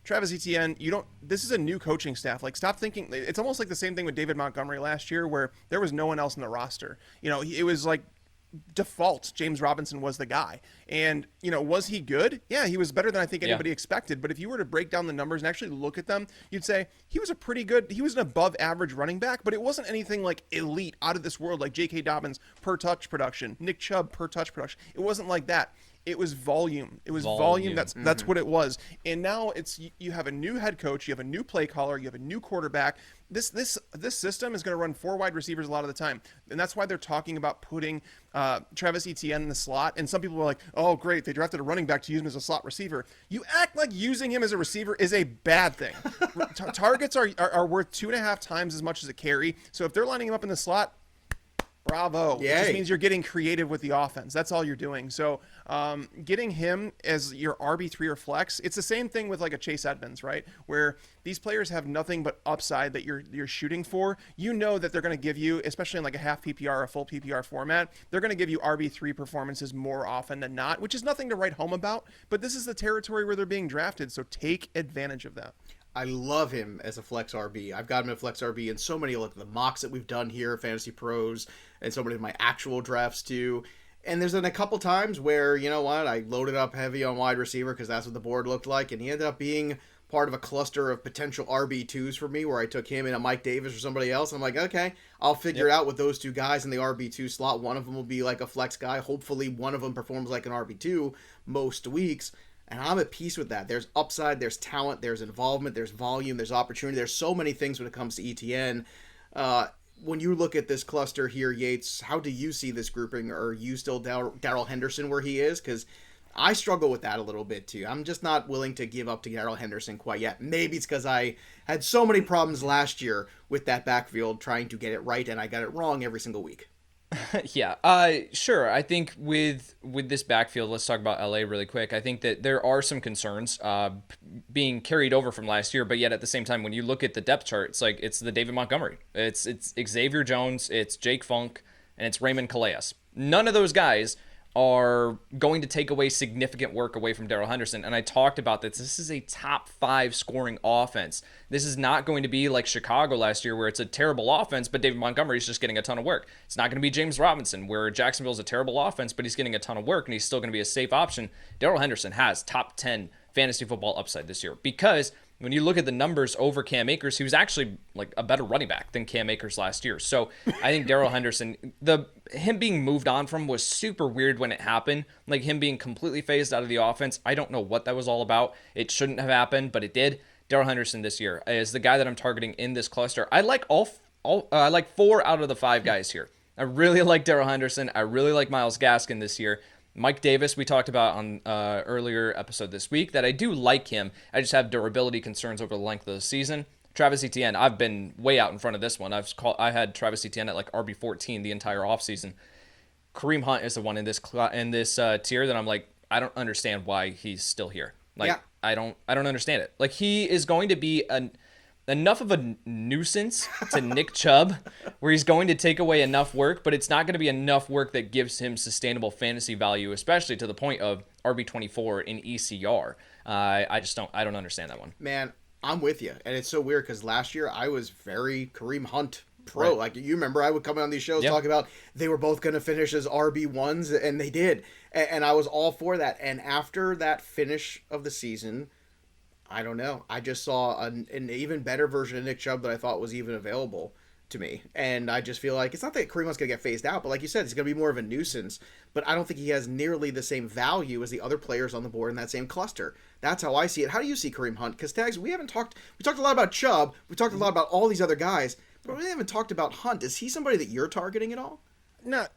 Travis Etienne, this is a new coaching staff. Like, stop thinking. It's almost like the same thing with David Montgomery last year, where there was no one else in the roster. It was like default James Robinson was the guy. And, was he good? Yeah, he was better than I think anybody expected. But if you were to break down the numbers and actually look at them, you'd say he was an above average running back, but it wasn't anything like elite, out of this world, like J.K. Dobbins per touch production, Nick Chubb per touch production. It wasn't like that. It was volume. It was volume. That's what it was. And now you have a new head coach, you have a new play caller, you have a new quarterback. This system is going to run 4 wide receivers a lot of the time, and that's why they're talking about putting Travis Etienne in the slot. And some people are like, "Oh, great, they drafted a running back to use him as a slot receiver." You act like using him as a receiver is a bad thing. Targets are worth 2.5 times as much as a carry. So if they're lining him up in the slot, bravo. Yay. It just means you're getting creative with the offense. That's all you're doing. So getting him as your RB3 or flex, it's the same thing with like a Chase Edmonds, right? Where these players have nothing but upside that you're shooting for. That they're going to give you, especially in like a half PPR, a full PPR format, they're going to give you RB3 performances more often than not, which is nothing to write home about. But this is the territory where they're being drafted, so take advantage of that. I love him as a flex RB. I've got him at flex RB in so many of the mocks that we've done here at Fantasy Pros, and so many of my actual drafts too. And there's been a couple times where, I loaded up heavy on wide receiver because that's what the board looked like, and he ended up being part of a cluster of potential RB2s for me, where I took him and a Mike Davis or somebody else. I'm like, okay, I'll figure it out with those two guys in the RB2 slot. One of them will be like a flex guy. Hopefully one of them performs like an RB2 most weeks. And I'm at peace with that. There's upside, there's talent, there's involvement, there's volume, there's opportunity. There's so many things when it comes to Etienne. When you look at this cluster here, Yates, how do you see this grouping? Are you still Darrell Henderson where he is? Because I struggle with that a little bit too. I'm just not willing to give up to Darrell Henderson quite yet. Maybe it's because I had so many problems last year with that backfield trying to get it right, and I got it wrong every single week. Yeah, sure. I think with this backfield, let's talk about LA really quick. I think that there are some concerns being carried over from last year, but yet at the same time, when you look at the depth chart, it's the David Montgomery, it's Xavier Jones, it's Jake Funk, and it's Raymond Calais. None of those guys are going to take away significant work away from Darrell Henderson. And I talked about this. This is a top 5 scoring offense. This is not going to be like Chicago last year, where it's a terrible offense, but David Montgomery is just getting a ton of work. It's not going to be James Robinson, where Jacksonville's a terrible offense, but he's getting a ton of work, and he's still going to be a safe option. Darrell Henderson has top 10 fantasy football upside this year, because when you look at the numbers over Cam Akers, he was actually like a better running back than Cam Akers last year. So I think Darrell Henderson, him being moved on from was super weird when it happened. Like him being completely phased out of the offense. I don't know what that was all about. It shouldn't have happened, but it did. Darrell Henderson this year is the guy that I'm targeting in this cluster. I like I like 4 out of the 5 guys here. I really like Darrell Henderson. I really like Myles Gaskin this year. Mike Davis, we talked about on earlier episode this week, that I do like him. I just have durability concerns over the length of the season. Travis Etienne, I've been way out in front of this one. I had Travis Etienne at like RB14 the entire offseason. Kareem Hunt is the one in this tier that I'm like, I don't understand why he's still here. Like, yeah. I don't understand it. Like, he is going to be enough of a nuisance to Nick Chubb, where he's going to take away enough work, but it's not going to be enough work that gives him sustainable fantasy value, especially to the point of RB24 in ECR. I don't understand that one. Man, I'm with you. And it's so weird because last year I was very Kareem Hunt pro. Right. Like, you remember I would come on these shows talking about they were both going to finish as RB1s, and they did. And I was all for that. And after that finish of the season, I don't know. I just saw an even better version of Nick Chubb that I thought was even available to me. And I just feel like it's not that Kareem Hunt's going to get phased out, but like you said, it's going to be more of a nuisance. But I don't think he has nearly the same value as the other players on the board in that same cluster. That's how I see it. How do you see Kareem Hunt? Because, Tags, we talked a lot about Chubb. We talked a lot about all these other guys, but we haven't talked about Hunt. Is he somebody that you're targeting at all? Not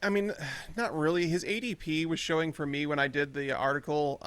really. His ADP was showing for me when I did the article.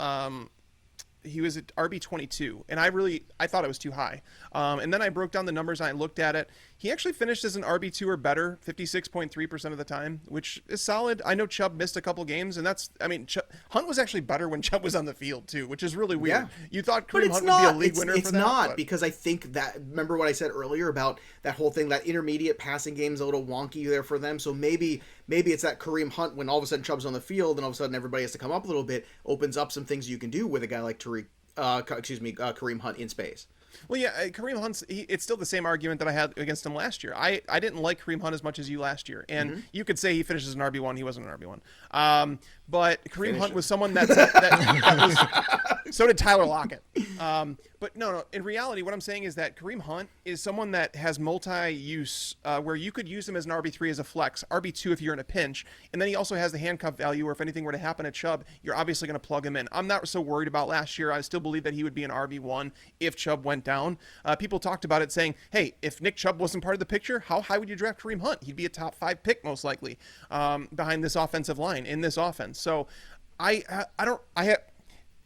at RB22, and I thought it was too high. And then I broke down the numbers and I looked at it. He actually finished as an RB2 or better 56.3% of the time, which is solid. I know Chubb missed a couple games, and Hunt was actually better when Chubb was on the field too, which is really weird. Yeah. You thought Kareem Hunt would be a league winner for that? It's not, because I think that, remember what I said earlier about that whole thing, that intermediate passing game's a little wonky there for them. So maybe it's that Kareem Hunt, when all of a sudden Chubb's on the field and all of a sudden everybody has to come up a little bit, opens up some things you can do with a guy like Kareem Hunt in space. Well, yeah, Kareem Hunt's, it's still the same argument that I had against him last year. I didn't like Kareem Hunt as much as you last year. And you could say he finished as an RB1. He wasn't an RB1. But Kareem Hunt was someone that was, so did Tyler Lockett. But no, in reality, what I'm saying is that Kareem Hunt is someone that has multi-use, where you could use him as an RB3 as a flex, RB2 if you're in a pinch, and then he also has the handcuff value, or if anything were to happen at Chubb, you're obviously going to plug him in. I'm not so worried about last year. I still believe that he would be an RB1 if Chubb went down. People talked about it saying, hey, if Nick Chubb wasn't part of the picture, how high would you draft Kareem Hunt? He'd be a top 5 pick most likely behind this offensive line in this offense. So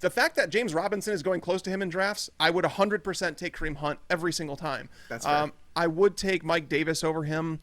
the fact that James Robinson is going close to him in drafts, I would 100% take Kareem Hunt every single time. That's fair. I would take Mike Davis over him.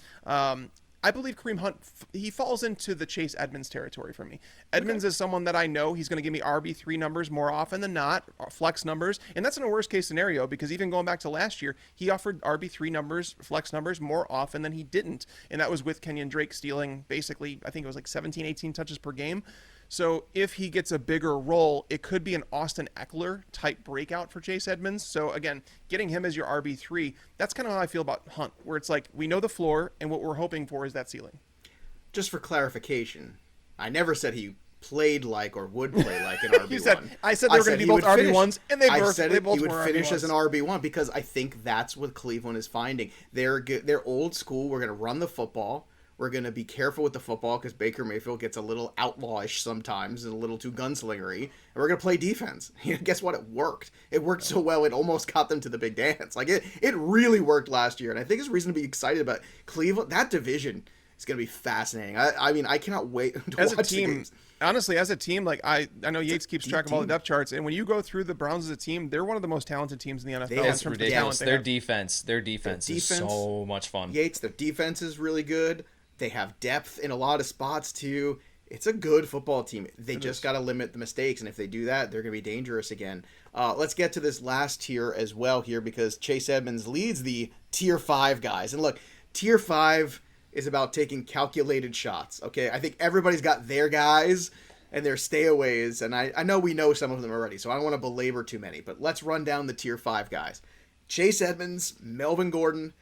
I believe Kareem Hunt, he falls into the Chase Edmonds territory for me. Edmonds is someone that I know he's going to give me RB3 numbers more often than not, flex numbers. And that's in a worst case scenario, because even going back to last year, he offered RB3 numbers, flex numbers more often than he didn't. And that was with Kenyon Drake stealing basically, I think it was like 17, 18 touches per game. So if he gets a bigger role, it could be an Austin Ekeler type breakout for Chase Edmonds. So again, getting him as your RB3, that's kind of how I feel about Hunt, where it's like we know the floor and what we're hoping for is that ceiling. Just for clarification, I never said he played like or would play like an RB1. I said they were going to be both RB1s, and they both he would were finish RB1s. as an RB1, because I think that's what Cleveland is finding. They're old school. We're going to run the football. We're going to be careful with the football, because Baker Mayfield gets a little outlawish sometimes and a little too gunslingery. And we're going to play defense. Guess what? It worked. It worked so well, it almost got them to the big dance. Like it really worked last year. And I think there's reason to be excited about Cleveland. That division is going to be fascinating. I mean, I cannot wait to as watch a team. the games. Honestly, as a team, like I know Yates keeps track of all the depth charts, and when you go through the Browns as a team, they're one of the most talented teams in the NFL. It's ridiculous. Their defense is so much fun. Yates, their defense is really good. They have depth in a lot of spots too. It's a good football team. They just got to limit the mistakes, and if they do that, they're going to be dangerous again. Let's get to this last tier as well here, because Chase Edmonds leads the tier 5 guys. And look, tier 5 is about taking calculated shots. Okay, I think everybody's got their guys and their stayaways, and I know we know some of them already, so I don't want to belabor too many. But let's run down the tier 5 guys: Chase Edmonds, Melvin Gordon,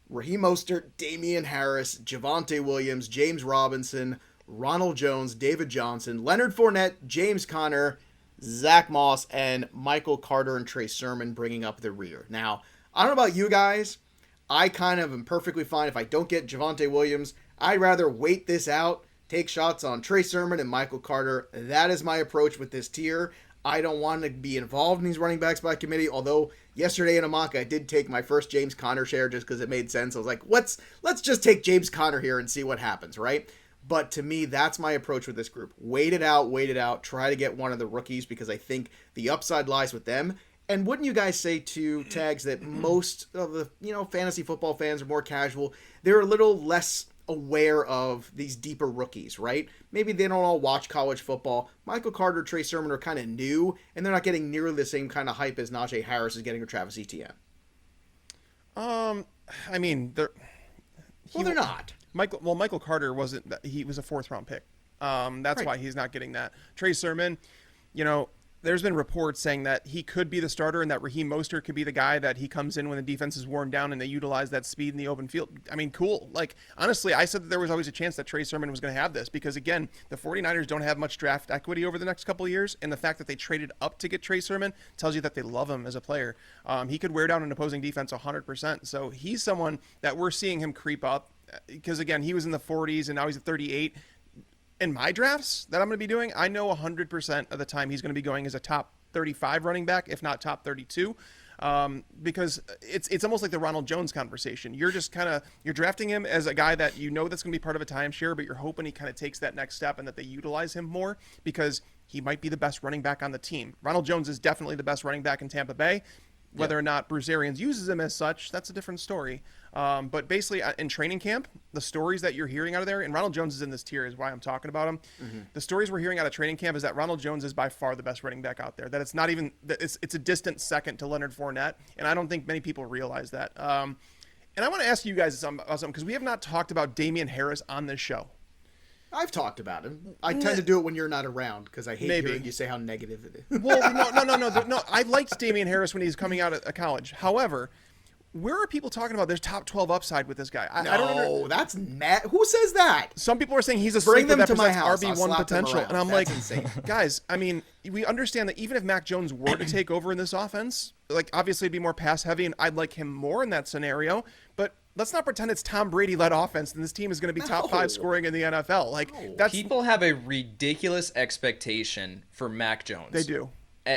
Raheem Mostert, Damien Harris, Javonte Williams, James Robinson, Ronald Jones, David Johnson, Leonard Fournette, James Conner, Zach Moss, and Michael Carter and Trey Sermon bringing up the rear. Now, I don't know about you guys. I kind of am perfectly fine if I don't get Javonte Williams. I'd rather wait this out, take shots on Trey Sermon and Michael Carter. That is my approach with this tier. I don't want to be involved in these running backs by committee, although yesterday in Amaka I did take my first James Conner share just because it made sense. I was like, let's just take James Conner here and see what happens, right? But to me, that's my approach with this group. Wait it out, try to get one of the rookies, because I think the upside lies with them. And wouldn't you guys say, too, Tags, that most of the fantasy football fans are more casual? They're a little less aware of these deeper rookies, right? Maybe they don't all watch college football. Michael Carter, Trey Sermon are kind of new, and they're not getting nearly the same kind of hype as Najee Harris is getting or Travis Etienne. I mean, they're not. Michael Carter wasn't. He was a 4th round pick. That's Right. why he's not getting that. Trey Sermon, there's been reports saying that he could be the starter and that Raheem Mostert could be the guy that he comes in when the defense is worn down and they utilize that speed in the open field. I mean, cool. Like, honestly, I said that there was always a chance that Trey Sermon was going to have this because, again, the 49ers don't have much draft equity over the next couple of years, and the fact that they traded up to get Trey Sermon tells you that they love him as a player. He could wear down an opposing defense 100%. So he's someone that we're seeing him creep up because, again, he was in the 40s and now he's at 38. In my drafts that I'm going to be doing, I know 100% of the time he's going to be going as a top 35 running back, if not top 32, because it's almost like the Ronald Jones conversation. You're just you're drafting him as a guy that that's going to be part of a timeshare, but you're hoping he kind of takes that next step and that they utilize him more because he might be the best running back on the team. Ronald Jones is definitely the best running back in Tampa Bay. Whether or not Bruce Arians uses him as such, that's a different story. But basically, in training camp, the stories that you're hearing out of there, and Ronald Jones is in this tier, is why I'm talking about him. The stories we're hearing out of training camp is that Ronald Jones is by far the best running back out there. That it's not even that it's a distant second to Leonard Fournette, and I don't think many people realize that. And I want to ask you guys something because we have not talked about Damien Harris on this show. I've talked about him. I tend to do it when you're not around because I hate hearing you say how negative it is. Well, no. I liked Damien Harris when he was coming out of college. However, where are people talking about there's top 12 upside with this guy? I don't know. That's mad. Who says that? Some people are saying he's a Bring sleeper them that to my presents house. RB1 potential. And I'm That's like, insane. guys, I mean, we understand that even if Mac Jones were to take over in this offense, like obviously it'd be more pass heavy, and I'd like him more in that scenario. But let's not pretend it's Tom Brady led offense and this team is going to be top 5 scoring in the NFL. Like that's people have a ridiculous expectation for Mac Jones. They do.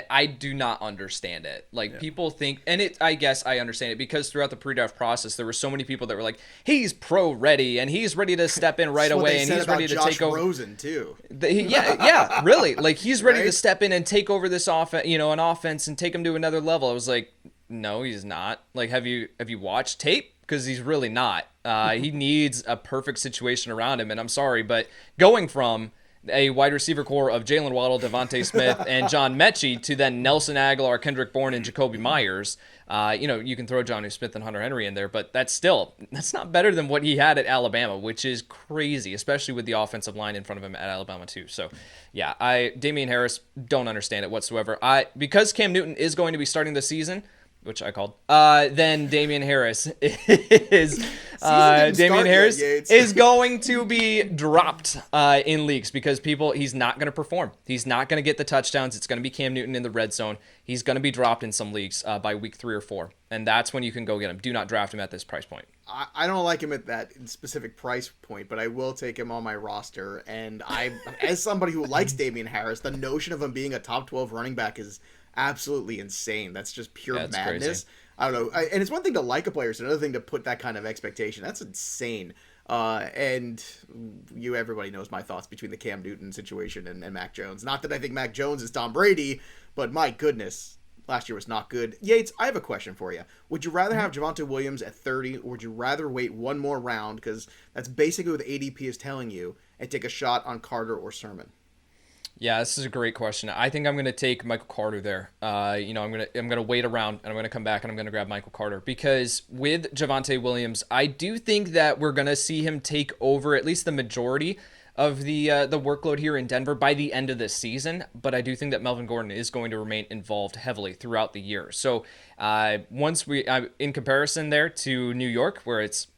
I do not understand it. Like people think, and I guess I understand it because throughout the pre-draft process, there were so many people that were like, he's pro ready and he's ready to step in right away and he's ready to take over. Rosen too. Yeah, really. Like he's ready to step in and take over this offense, an offense and take him to another level. I was like, no, he's not. Like, have you watched tape? Because he's really not. He needs a perfect situation around him. And I'm sorry, but going from a wide receiver core of Jalen Waddle, Devontae Smith, and John Mechie to then Nelson Aguilar, Kendrick Bourne, and Jacoby Myers. You can throw Jonnu Smith and Hunter Henry in there, but that's not better than what he had at Alabama, which is crazy, especially with the offensive line in front of him at Alabama too. So, yeah, Damien Harris, don't understand it whatsoever. Because Cam Newton is going to be starting the season, which I called, then Damien Harris is going to be dropped in leagues because he's not going to perform. He's not going to get the touchdowns. It's going to be Cam Newton in the red zone. He's going to be dropped in some leagues by week 3 or 4, and that's when you can go get him. Do not draft him at this price point. I don't like him at that specific price point, but I will take him on my roster. And as somebody who likes Damien Harris, the notion of him being a top 12 running back is absolutely insane. That's just pure madness. Crazy. I don't know. And it's one thing to like a player, it's another thing to put that kind of expectation. That's insane. And everybody knows my thoughts between the Cam Newton situation and Mac Jones. Not that I think Mac Jones is Tom Brady, but my goodness, last year was not good. Yates, I have a question for you. Would you rather have Javonte Williams at 30, or would you rather wait one more round, because that's basically what the ADP is telling you, and take a shot on Carter or Sermon? Yeah, this is a great question. I think I'm going to take Michael Carter there. I'm going to wait around and I'm going to come back and I'm going to grab Michael Carter because with Javonte Williams, I do think that we're going to see him take over at least the majority of the workload here in Denver by the end of this season. But I do think that Melvin Gordon is going to remain involved heavily throughout the year. So once in comparison there to New York, where it's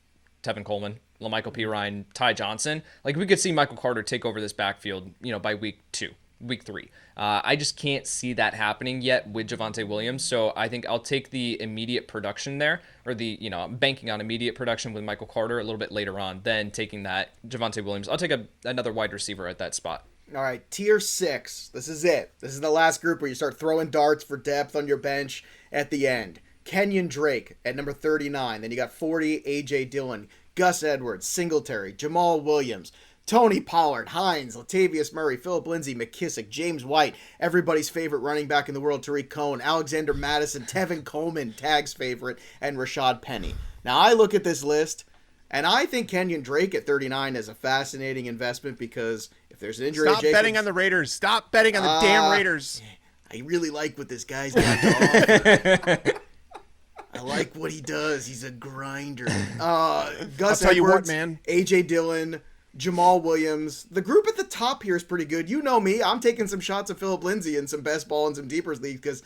Tevin Coleman, LaMichael Pirine, Ty Johnson, like we could see Michael Carter take over this backfield, by week 3. I just can't see that happening yet with Javonte Williams. So I think I'll take the immediate production there, or I'm banking on immediate production with Michael Carter a little bit later on, then taking that Javonte Williams. I'll take another wide receiver at that spot. All right, tier 6. This is it. This is the last group where you start throwing darts for depth on your bench at the end. Kenyon Drake at number 39. Then you got 40, A.J. Dillon, Gus Edwards, Singletary, Jamaal Williams, Tony Pollard, Hines, Latavius Murray, Phillip Lindsay, McKissick, James White, everybody's favorite running back in the world, Tariq Cohen, Alexander Madison, Tevin Coleman, Tag's favorite, and Rashad Penny. Now, I look at this list, and I think Kenyon Drake at 39 is a fascinating investment because if there's an injury... Stop betting on the Raiders. Stop betting on the damn Raiders. I really like what this guy's got to offer. I like what he does. He's a grinder. Gus tell Edwards, you what, man. A.J. Dillon, Jamaal Williams. The group at the top here is pretty good. You know me. I'm taking some shots of Phillip Lindsay in some best ball and some deepers leagues because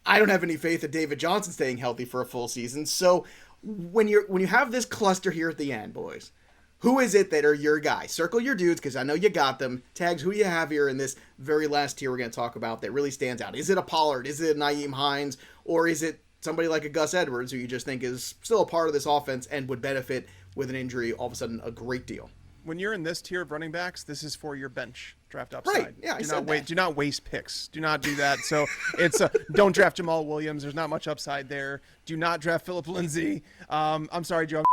I don't have any faith that David Johnson staying healthy for a full season. So when you have this cluster here at the end, boys, who is it that are your guys? Circle your dudes because I know you got them. Tags, who you have here in this very last tier we're going to talk about that really stands out. Is it a Pollard? Is it a Nyheim Hines? Or is it somebody like a Gus Edwards who you just think is still a part of this offense and would benefit with an injury all of a sudden a great deal? When you're in this tier of running backs, this is for your bench draft upside. Right. Yeah, Do not waste picks. Do not do that. So it's don't draft Jamaal Williams. There's not much upside there. Do not draft Phillip Lindsay. I'm sorry, Joe.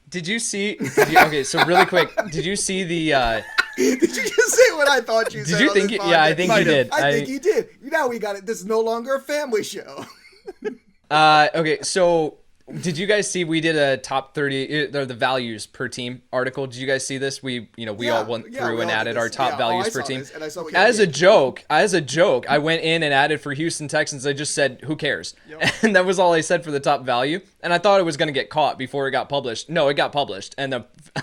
Did you see? Okay, so really quick, did you see the Did you just say what I thought you said? Did you think? Yeah, I think you did. I think you did. Now we got it. This is no longer a family show. Okay, so did you guys see we did a top 30 the values per team article? Did you guys see this? We all went through and added our top values per team. As a joke, I went in and added for Houston Texans. I just said, "Who cares?" Yep. And that was all I said for the top value. And I thought it was going to get caught before it got published. No, it got published, and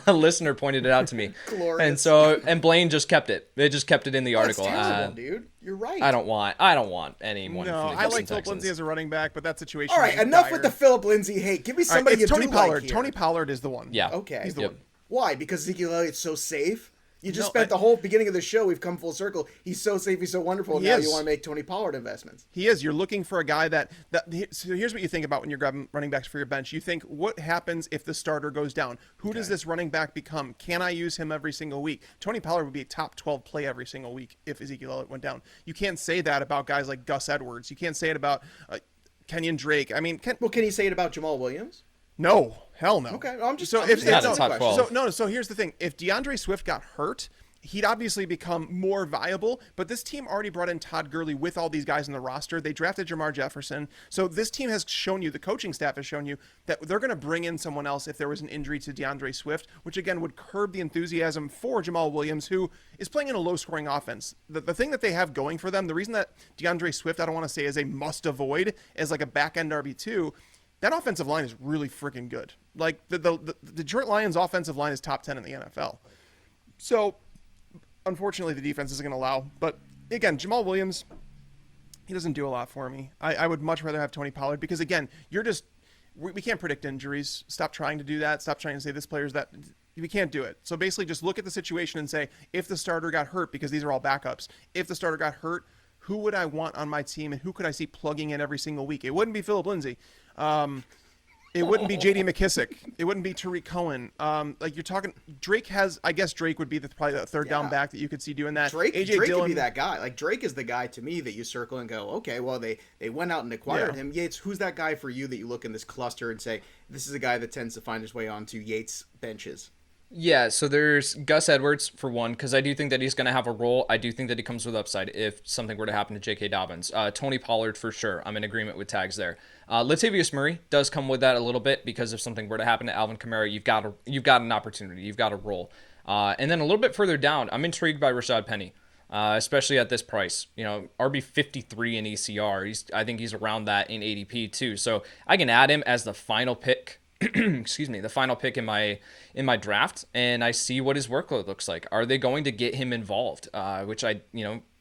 a listener pointed it out to me. Glorious. And Blaine just kept it. They just kept it in the article. That's terrible, dude. You're right. I don't want anyone. No, from the I like Houston Philip Lindsay as a running back, but that situation. All right, enough with the Philip Lindsay hate. Give me somebody you Tony do Pollard. like here. Tony Pollard is the one. Yeah. Okay. He's the one. Why? Because Ezekiel Elliott's so safe? You just spent the whole beginning of the show. We've come full circle. He's so safe. He's so wonderful. Now you want to make Tony Pollard investments. He is. You're looking for a guy that. So here's what you think about when you're grabbing running backs for your bench. You think, what happens if the starter goes down? Who does this running back become? Can I use him every single week? Tony Pollard would be a top 12 play every single week if Ezekiel Elliott went down. You can't say that about guys like Gus Edwards. You can't say it about Kenyon Drake. I mean, can you say it about Jamaal Williams? No, hell no. Okay, I'm just so I'm if just not a top 12. So here's the thing: if DeAndre Swift got hurt, he'd obviously become more viable. But this team already brought in Todd Gurley with all these guys in the roster. They drafted Jamar Jefferson. So this team has shown you, the coaching staff has shown you, that they're going to bring in someone else if there was an injury to DeAndre Swift, which again would curb the enthusiasm for Jamaal Williams, who is playing in a low-scoring offense. The thing that they have going for them, the reason that DeAndre Swift, I don't want to say is a must-avoid, as like a back-end RB2, that offensive line is really freaking good. Like, the Detroit Lions offensive line is top 10 in the NFL. So, unfortunately, the defense isn't going to allow. But, again, Jamaal Williams, he doesn't do a lot for me. I would much rather have Tony Pollard because, again, we can't predict injuries. Stop trying to do that. Stop trying to say this player's that. We can't do it. So, basically, just look at the situation and say, if the starter got hurt, because these are all backups, if the starter got hurt, who would I want on my team and who could I see plugging in every single week? It wouldn't be Philip Lindsay. It wouldn't be J.D. McKissick. It wouldn't be Tariq Cohen. Like you're talking, Drake has. I guess Drake would be probably the third down back that you could see doing that. Drake Dillon could be that guy. Like Drake is the guy to me that you circle and go, okay, well they went out and acquired him. Yates, who's that guy for you that you look in this cluster and say this is a guy that tends to find his way onto Yates benches? Yeah, so there's Gus Edwards for one, because I do think that he's going to have a role. I do think that he comes with upside if something were to happen to J.K. Dobbins. Tony Pollard for sure. I'm in agreement with Tags there. Latavius Murray does come with that a little bit because if something were to happen to Alvin Kamara, you've got an opportunity. You've got a role. And then a little bit further down, I'm intrigued by Rashad Penny, especially at this price. You know, RB 53 in ECR. I think he's around that in ADP too. So I can add him as the final pick. Excuse me, the final pick in my draft, and I see what his workload looks like. Are they going to get him involved? Which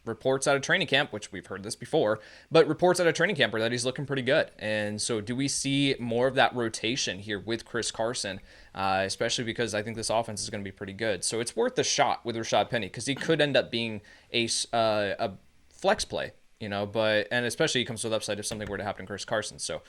reports out of training camp, which we've heard this before, but reports out of training camp are that he's looking pretty good. And so do we see more of that rotation here with Chris Carson, especially because I think this offense is going to be pretty good. So it's worth a shot with Rashad Penny because he could end up being a flex play, and especially he comes with upside if something were to happen to Chris Carson. So.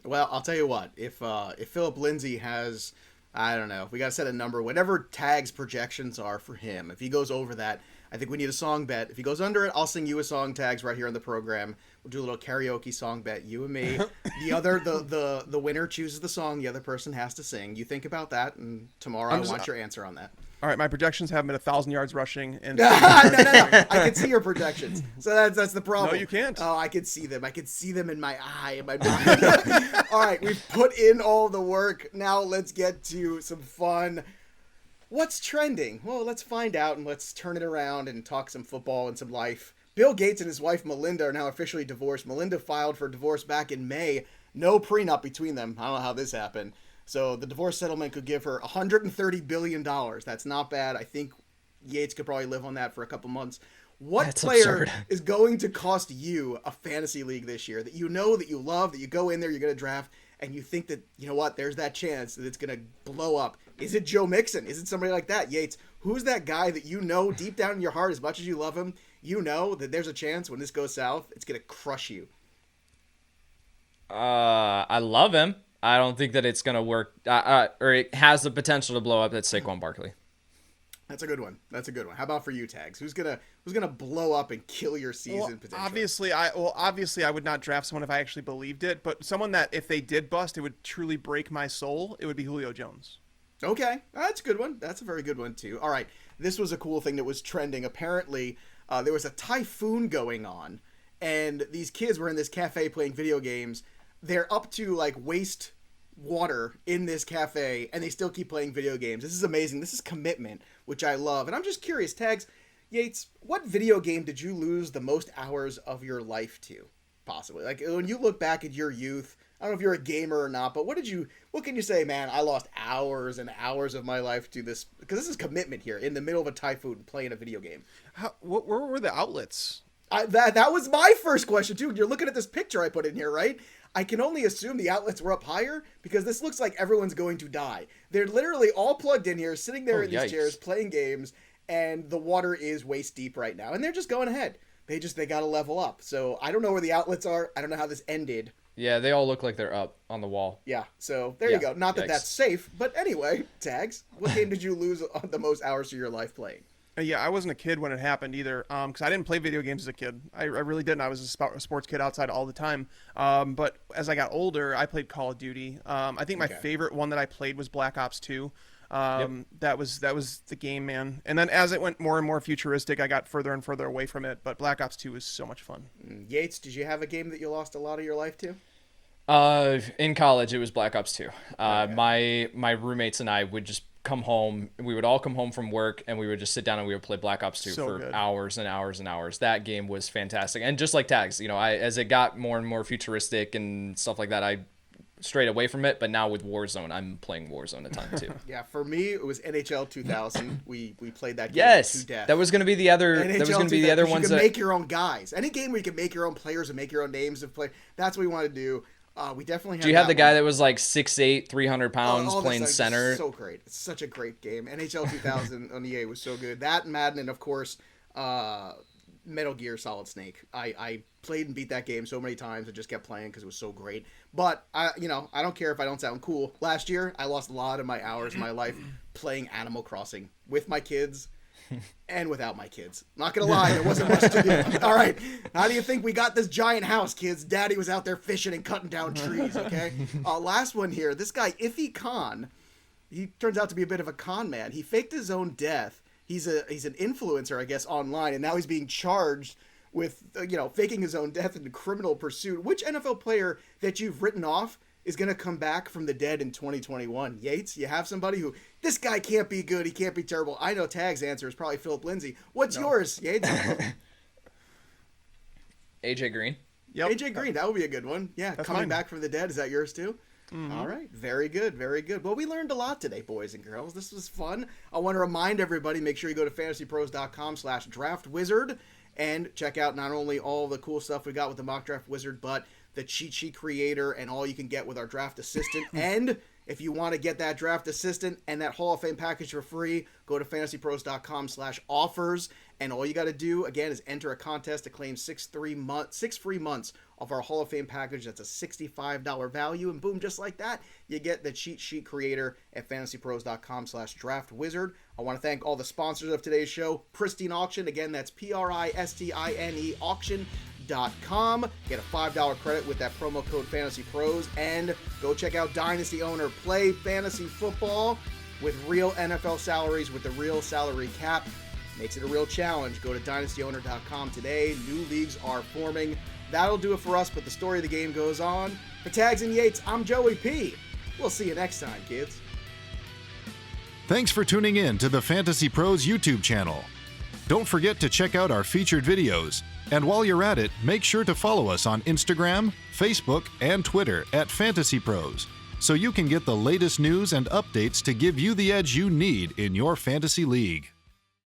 Well, I'll tell you what. If Philip Lindsay has, I don't know, we got to set a number, whatever Tag's projections are for him. If he goes over that, I think we need a song bet. If he goes under it, I'll sing you a song, Tags, right here on the program. We'll do a little karaoke song bet, you and me. The winner chooses the song the other person has to sing. You think about that, and tomorrow I want your answer on that. All right, my projections have him at 1,000 yards rushing. And no. I can see your projections. So that's the problem. No, you can't. Oh, I can see them. I can see them in my eye, in my mind. All right, we've put in all the work. Now let's get to some fun. What's trending? Well, let's find out and let's turn it around and talk some football and some life. Bill Gates and his wife Melinda are now officially divorced. Melinda filed for divorce back in May. No prenup between them. I don't know how this happened. So the divorce settlement could give her $130 billion. That's not bad. I think Yates could probably live on that for a couple months. That's player absurd. Is going to cost you a fantasy league this year that you know, that you love, that you go in there, you're going to draft, and you think that, you know what, there's that chance that it's going to blow up? Is it Joe Mixon? Is it somebody like that? Yates, who's that guy that you know deep down in your heart, as much as you love him, you know that there's a chance when this goes south, it's going to crush you? I love him. I don't think that it's going to work, or it has the potential to blow up. That's Saquon Barkley. That's a good one. How about for you, Tags? Who's gonna blow up and kill your season potentially? Obviously, I would not draft someone if I actually believed it, but someone that if they did bust, it would truly break my soul. It would be Julio Jones. Okay, that's a good one. That's a very good one, too. All right, this was a cool thing that was trending. Apparently, there was a typhoon going on, and these kids were in this cafe playing video games. They're up to, like, waist water in this cafe, and they still keep playing video games. This is amazing. This is commitment, which I love. And I'm just curious, Tags, Yates, what video game did you lose the most hours of your life to, possibly? Like, when you look back at your youth, I don't know if you're a gamer or not, but what can you say, man, I lost hours and hours of my life to this, because this is commitment here, in the middle of a typhoon playing a video game. Where were the outlets? That was my first question, too. You're looking at this picture I put in here, right? I can only assume the outlets were up higher, because this looks like everyone's going to die. They're literally all plugged in here, sitting there in these chairs, playing games, and the water is waist deep right now, and they're just going ahead. They got to level up. So I don't know where the outlets are. I don't know how this ended. Yeah, they all look like they're up on the wall. Yeah, so there you go. Not that that's safe, but anyway, Tags, what game did you lose the most hours of your life playing? Yeah, I wasn't a kid when it happened either, because I didn't play video games as a kid. I really didn't. I was a sports kid outside all the time. But as I got older, I played Call of Duty. I think my favorite one that I played was Black Ops 2. That was the game, man. And then as it went more and more futuristic, I got further and further away from it. But Black Ops 2 was so much fun. Yates, did you have a game that you lost a lot of your life to? In college, it was Black Ops 2. My roommates and I would just come home. We would all come home from work, and we would just sit down and we would play Black Ops 2 for hours and hours and hours. That game was fantastic. And just like Tags, as it got more and more futuristic and stuff like that, I strayed away from it. But now with Warzone, I'm playing Warzone a ton too. Yeah, for me, it was NHL 2000. We played that game to death. That was going to be the other. NHL that was going to be the other ones. You can make your own guys. Any game where you can make your own players and make your own names of play. That's what we want to do. We definitely have. Do you have the guy that was like 6'8", 300 pounds playing center? So great. It's such a great game. NHL 2000 on EA was so good. That and Madden, and of course, Metal Gear Solid Snake. I played and beat that game so many times and just kept playing because it was so great. But I don't care if I don't sound cool. Last year, I lost a lot of my hours of my life playing Animal Crossing with my kids. And without my kids. Not gonna lie, there wasn't much to do. All right, how do you think we got this giant house, kids? Daddy was out there fishing and cutting down trees, okay? Last one here. This guy, Iffy Khan, he turns out to be a bit of a con man. He faked his own death. He's an influencer, I guess, online, and now he's being charged with, faking his own death in a criminal pursuit. Which NFL player that you've written off is going to come back from the dead in 2021? Yates, you have somebody who, this guy can't be good, he can't be terrible. I know Tag's answer is probably Philip Lindsay. What's yours, Yates? AJ Green. Yep. AJ Green, that would be a good one. Yeah, that's coming back from the dead. Is that yours too? Mm-hmm. All right, very good, very good. Well, we learned a lot today, boys and girls. This was fun. I want to remind everybody, make sure you go to fantasypros.com/draftwizard and check out not only all the cool stuff we got with the mock draft wizard, but the cheat sheet creator and all you can get with our draft assistant. And if you want to get that draft assistant and that Hall of Fame package for free, go to fantasypros.com/offers. And all you got to do, again, is enter a contest to claim 6 free months of our Hall of Fame package. That's a $65 value. And boom, just like that, you get the cheat sheet creator at fantasypros.com/draftwizard. I want to thank all the sponsors of today's show. Pristine Auction. Again, that's PRISTINE auction.com. Get a $5 credit with that promo code FantasyPros. And go check out Dynasty Owner. Play fantasy football with real NFL salaries with the real salary cap. Makes it a real challenge. Go to dynastyowner.com today. New leagues are forming. That'll do it for us, but the story of the game goes on. For Tags and Yates, I'm Joey P. We'll see you next time, kids. Thanks for tuning in to the Fantasy Pros YouTube channel. Don't forget to check out our featured videos. And while you're at it, make sure to follow us on Instagram, Facebook, and Twitter at Fantasy Pros, so you can get the latest news and updates to give you the edge you need in your fantasy league.